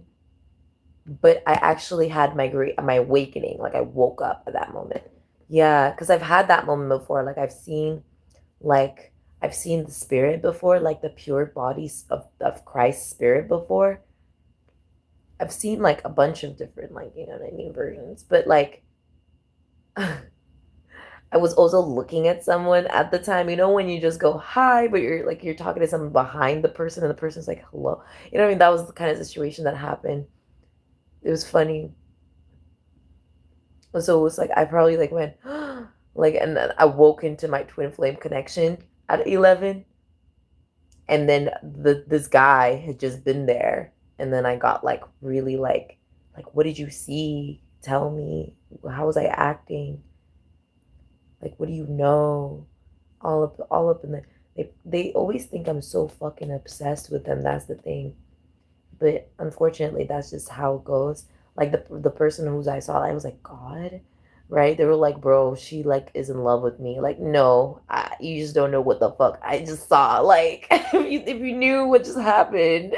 but I actually had my awakening. Like I woke up at that moment. Yeah, because I've had that moment before. Like I've seen the spirit before, like the pure bodies of Christ's spirit before. I've seen like a bunch of different, like, you know what I mean, versions. But like I was also looking at someone at the time, you know, when you just go hi, but you're talking to someone behind the person and the person's like hello. You know what I mean? That was the kind of situation that happened. It was funny. So it was like I probably like went like, and then I woke into my twin flame connection at 11, and then this guy had just been there, and then I got like really like what did you see? Tell me, how was I acting? Like, what do you know? All up in the, they always think I'm so fucking obsessed with them. That's the thing. But unfortunately, that's just how it goes. Like the person whose I saw, I was like, God, right? They were like, bro, she like is in love with me. Like, no, you just don't know what the fuck I just saw. Like, if you knew what just happened.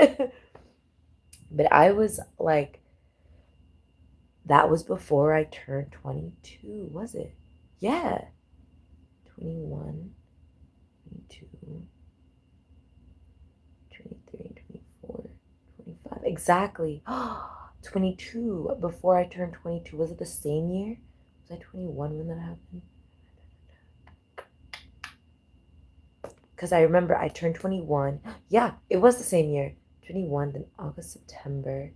But I was like, that was before I turned 22, was it? Yeah, 21, 22, 23, 24, 25. Exactly. 22 before I turned 22. Was it the same year? Was I 21 when that happened? Because I remember I turned 21. Yeah, it was the same year. 21, then August, September.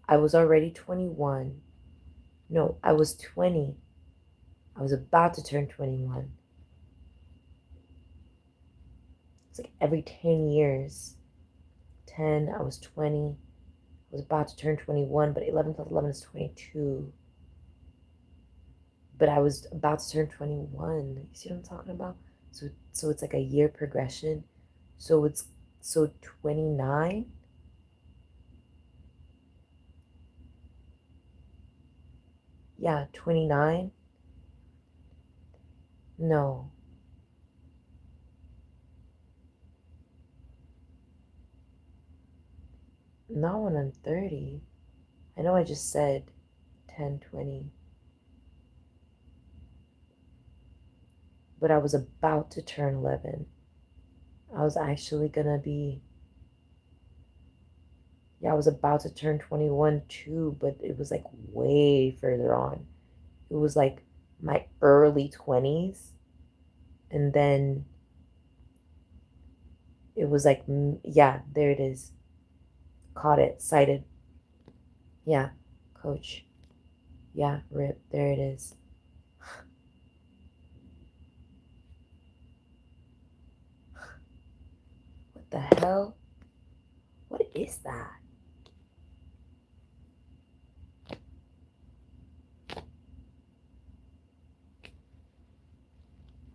I was already 21. No, I was 20. I was about to turn 21. It's like every 10 years. 10, I was 20. I was about to turn 21, but 11 plus 11 is 22. But I was about to turn 21. You see what I'm talking about? So it's like a year progression. So 29. Yeah, 29. No. Not when I'm 30. I know I just said 10, 20. But I was about to turn 11. I was actually gonna be, yeah, I was about to turn 21 too, but it was like way further on. It was like my early 20s. And then it was like, yeah, there it is. Caught it, sighted. Yeah, coach. Yeah, rip, there it is. What the hell? What is that?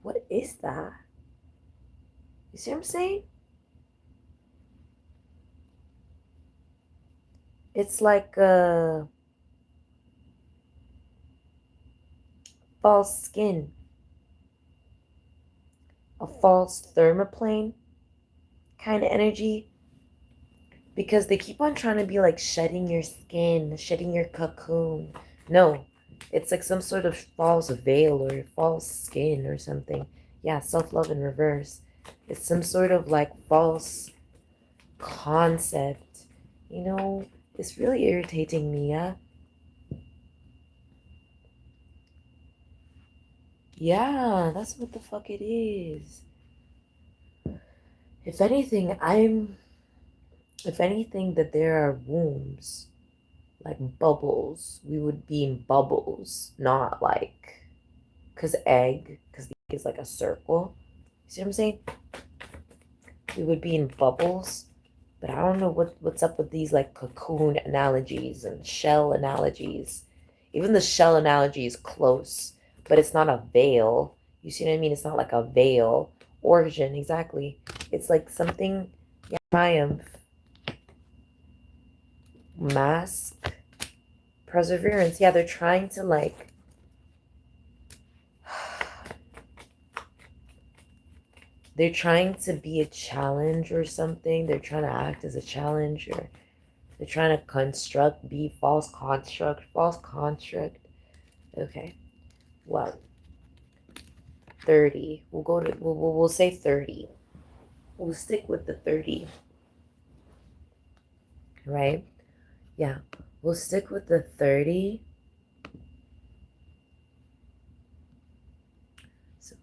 What is that? You see what I'm saying? It's like a false skin, a false thermoplane kind of energy, because they keep on trying to be like shedding your skin, shedding your cocoon. No, it's like some sort of false veil or false skin or something. Yeah, self-love in reverse. It's some sort of like false concept. You know, it's really irritating me, yeah? Yeah, that's what the fuck it is. If anything, if anything, that there are wombs, like bubbles, we would be in bubbles, not like, because the egg is like a circle. You see what I'm saying? We would be in bubbles, but I don't know what's up with these like cocoon analogies and shell analogies. Even the shell analogy is close, but it's not a veil. You see what I mean? It's not like a veil. Origin, exactly. It's like something, yeah, triumph, mask, perseverance. Yeah, they're trying to like, they're trying to be a challenge or something. They're trying to act as a challenge, or they're trying to be false construct. Okay, well, 30. We'll say 30. We'll stick with the 30, right? Yeah, we'll stick with the 30. So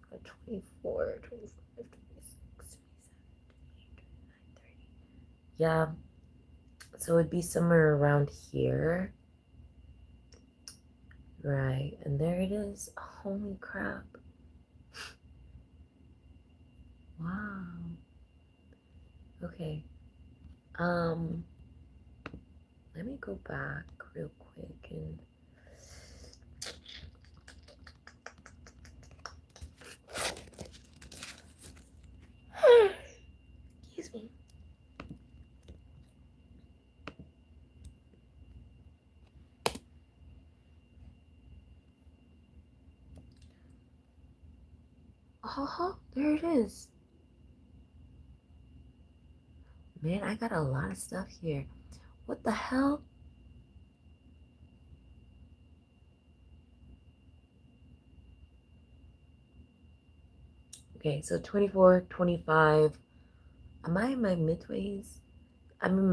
24, 25, 26, 27, 30. Yeah, so it'd be somewhere around here. Right, and there it is. Holy crap. Wow. Okay. Let me go back real quick and excuse me. Oh, there it is. Man, I got a lot of stuff here. What the hell? Okay, so 24, 25. Am I in my mid-20s? I'm in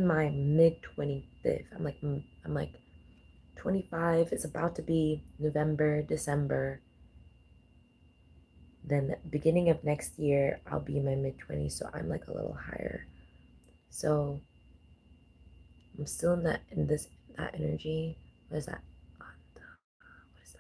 my mid-25th. I'm like 25. It's about to be November, December. Then beginning of next year, I'll be in my mid-20s, so I'm like a little higher. So I'm still in that energy. What is that? What is that?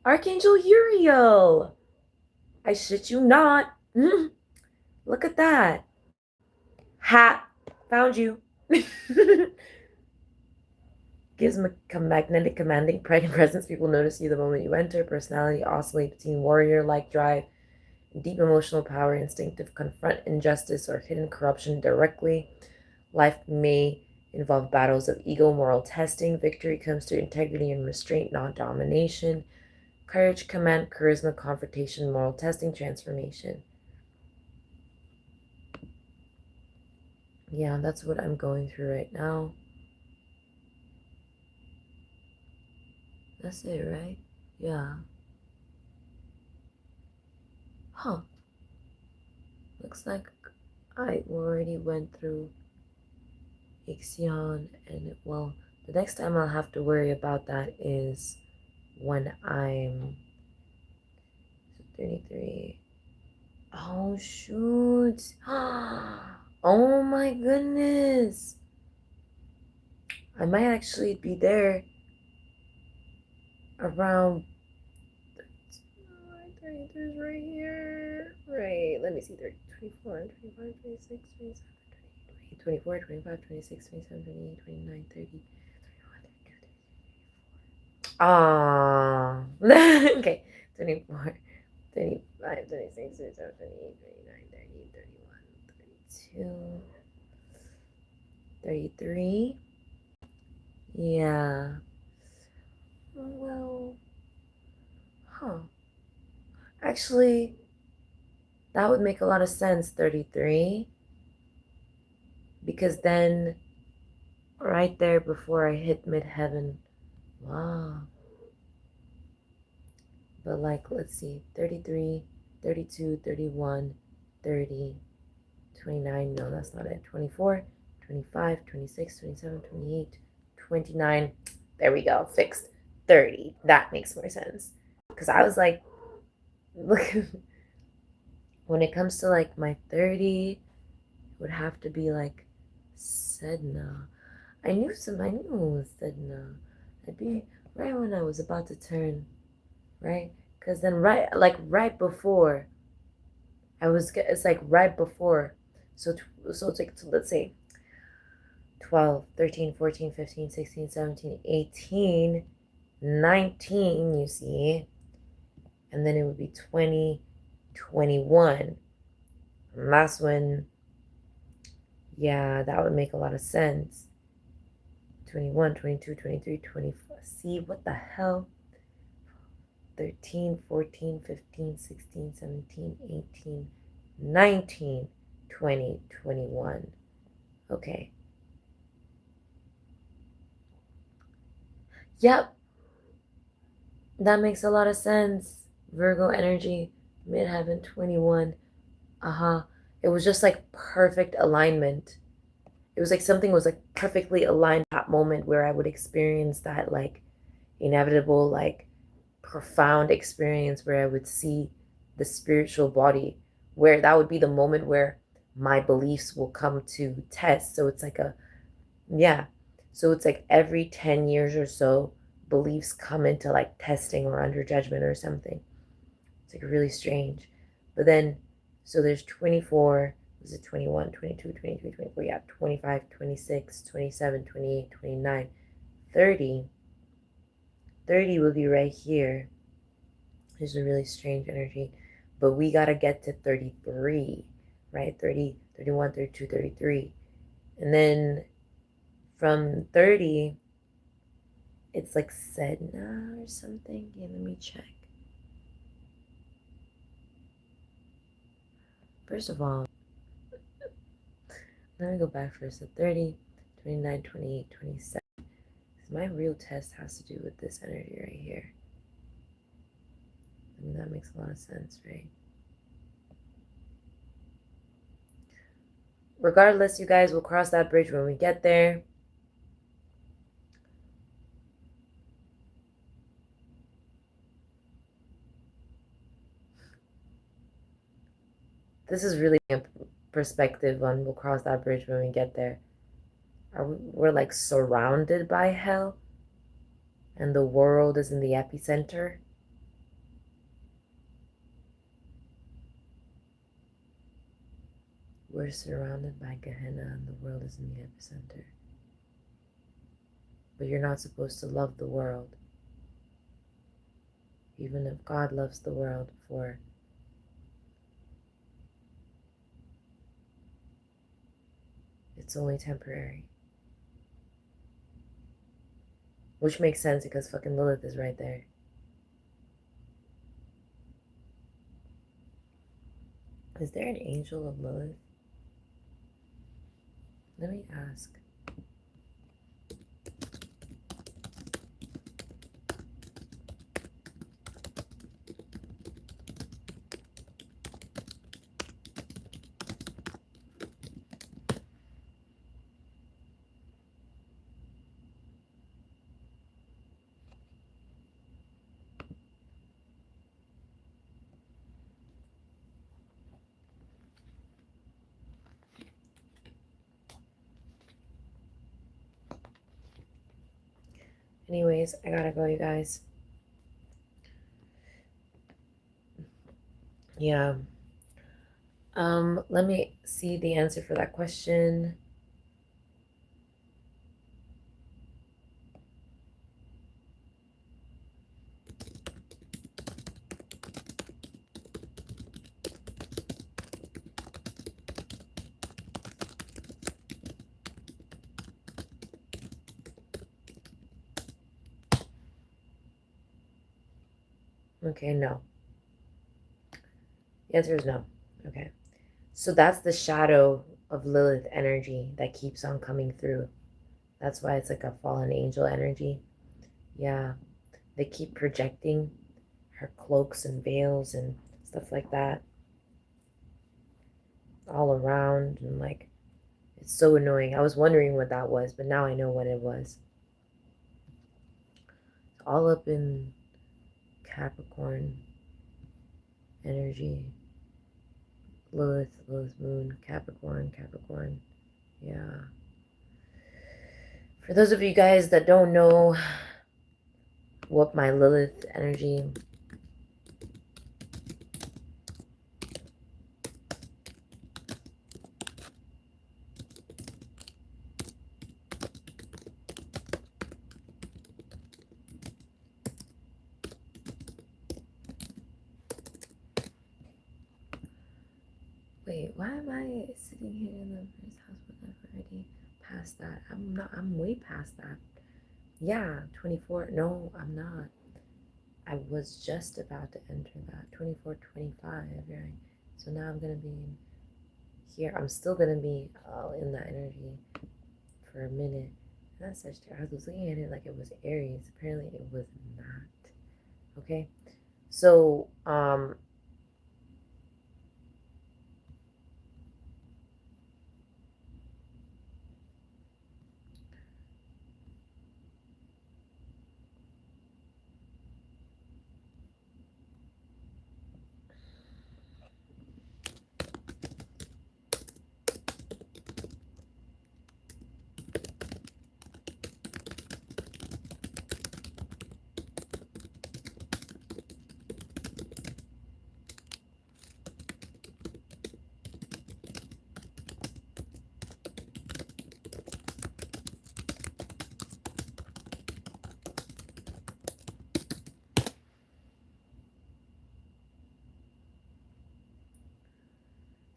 Archangel Uriel. I shit you not. Look at that. Ha! Found you. Gives magnetic commanding pride and presence. People notice you the moment you enter. Personality oscillate between warrior-like drive and deep emotional power. Instinctive. Confront injustice or hidden corruption directly. Life may involve battles of ego, moral testing. Victory comes through integrity and restraint, not domination. Courage, command, charisma, confrontation, moral testing, transformation. Yeah, that's what I'm going through right now. That's it, right? Yeah. Huh. Looks like I already went through Ixion, and well, the next time I'll have to worry about that is when I'm 33. Oh, shoot. Oh my goodness. I might actually be there around 33 is right here. Right. Let me see. 30, 24, 25, 26, 27, 28, 24, 25, 26, 27, 28, 29, 30. Ah. Okay. 24, 25, 26, 27, 28, 29, 30, 31, 32, 33. Yeah. Well, huh. Actually, that would make a lot of sense, 33. Because then, right there before I hit midheaven, wow. But like, let's see, 33, 32, 31, 30, 29, no, that's not it, 24, 25, 26, 27, 28, 29, there we go, fixed, 30, that makes more sense. Because I was like, look, when it comes to like my 30, it would have to be like Sedna. I knew it was Sedna. It'd be right when I was about to turn, right? Because then right before, it's like right before. So it's like, so let's say 12, 13, 14, 15, 16, 17, 18, 19, you see. And then it would be 20, 21. And that's when, yeah, that would make a lot of sense. 21, 22, 23, 24. See, what the hell? 13, 14, 15, 16, 17, 18, 19, 20, 21. Okay. Yep. That makes a lot of sense. Virgo energy, midheaven 21. It was just like perfect alignment. It was like something was like perfectly aligned at that moment where I would experience that like inevitable, like profound experience where I would see the spiritual body, where that would be the moment where my beliefs will come to test. So it's like yeah. So it's like every 10 years or so, beliefs come into like testing or under judgment or something. It's like really strange. But then, so there's 24, was it 21, 22, 23, 24, yeah, 25, 26, 27, 28, 29, 30. 30 will be right here. There's a really strange energy. But we got to get to 33, right? 30, 31, 32, 33. And then from 30, it's like Sedna or something. Yeah, let me check. First of all, let me go back first. So 30, 29, 28, 27. My real test has to do with this energy right here. I mean, that makes a lot of sense, right? Regardless, you guys will cross that bridge when we get there. This is really a perspective on we'll cross that bridge when we get there. We're like surrounded by hell and the world is in the epicenter. We're surrounded by Gehenna and the world is in the epicenter. But you're not supposed to love the world. Even if God loves the world, for it's only temporary. Which makes sense because fucking Lilith is right there. Is there an angel of Lilith? Let me ask. Anyways, I gotta go, you guys. Yeah. Let me see the answer for that question. Okay, no. The answer is no. Okay. So that's the shadow of Lilith energy that keeps on coming through. That's why it's like a fallen angel energy. Yeah. They keep projecting her cloaks and veils and stuff like that all around. And like, it's so annoying. I was wondering what that was, but now I know what it was. All up in Capricorn energy. Lilith, moon, Capricorn. Yeah. For those of you guys that don't know what my Lilith energy Wait, why am I sitting here in the first house when I've already past that? I'm way past that. Yeah, 24. No, I'm not. I was just about to enter that. 24, 25, right? So now I'm going to be here. I'm still going to be in that energy for a minute. And that's Sagittarius. I was looking at it like it was Aries. Apparently it was not. Okay? So,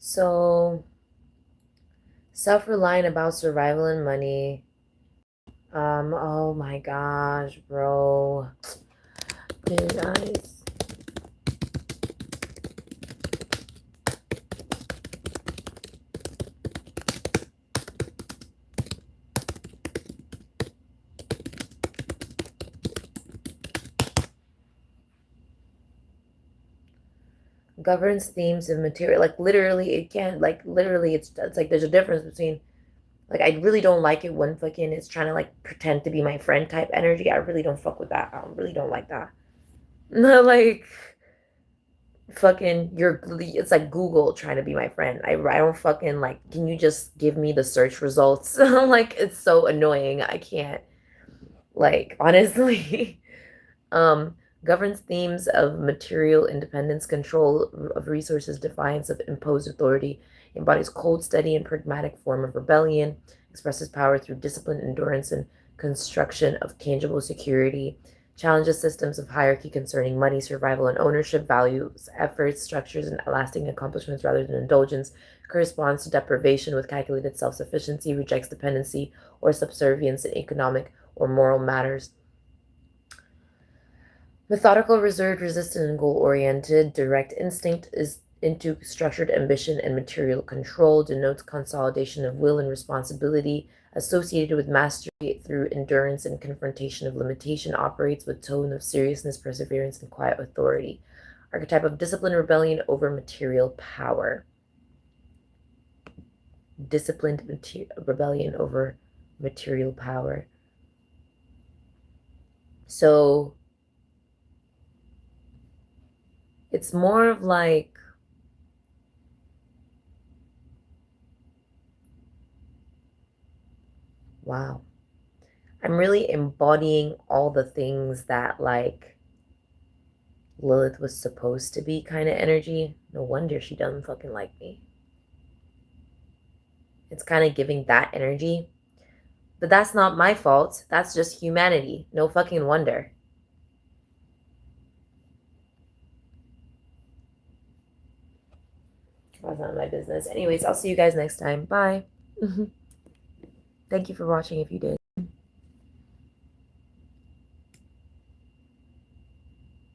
So, self-reliant about survival and money. Oh my gosh, bro. Dude, guys. Governs themes of material. Like literally, it can't. Like literally, it's like there's a difference between. Like I really don't like it when fucking it's trying to like pretend to be my friend type energy. I really don't fuck with that. I really don't like that. No, like fucking it's like Google trying to be my friend. I don't fucking like, can you just give me the search results? I'm like, it's so annoying. I can't, like, honestly. Governs themes of material independence, control of resources, defiance of imposed authority. embodies cold, steady, and pragmatic form of rebellion, expresses power through discipline, endurance, and construction of tangible security, challenges systems of hierarchy concerning money, survival, and ownership, values efforts, structures, and lasting accomplishments rather than indulgence, corresponds to deprivation with calculated self-sufficiency, rejects dependency or subservience in economic or moral matters. Methodical, reserved, resistant, and goal-oriented, direct instinct is into structured ambition and material control, denotes consolidation of will and responsibility, associated with mastery through endurance and confrontation of limitation, operates with tone of seriousness, perseverance, and quiet authority. Archetype of discipline, rebellion over material power. Disciplined rebellion over material power. So it's more of like, wow, I'm really embodying all the things that like Lilith was supposed to be kind of energy. No wonder she doesn't fucking like me. It's kind of giving that energy. But that's not my fault. That's just humanity. No fucking wonder. That's not my business. Anyways, I'll see you guys next time. Bye. Thank you for watching if you did.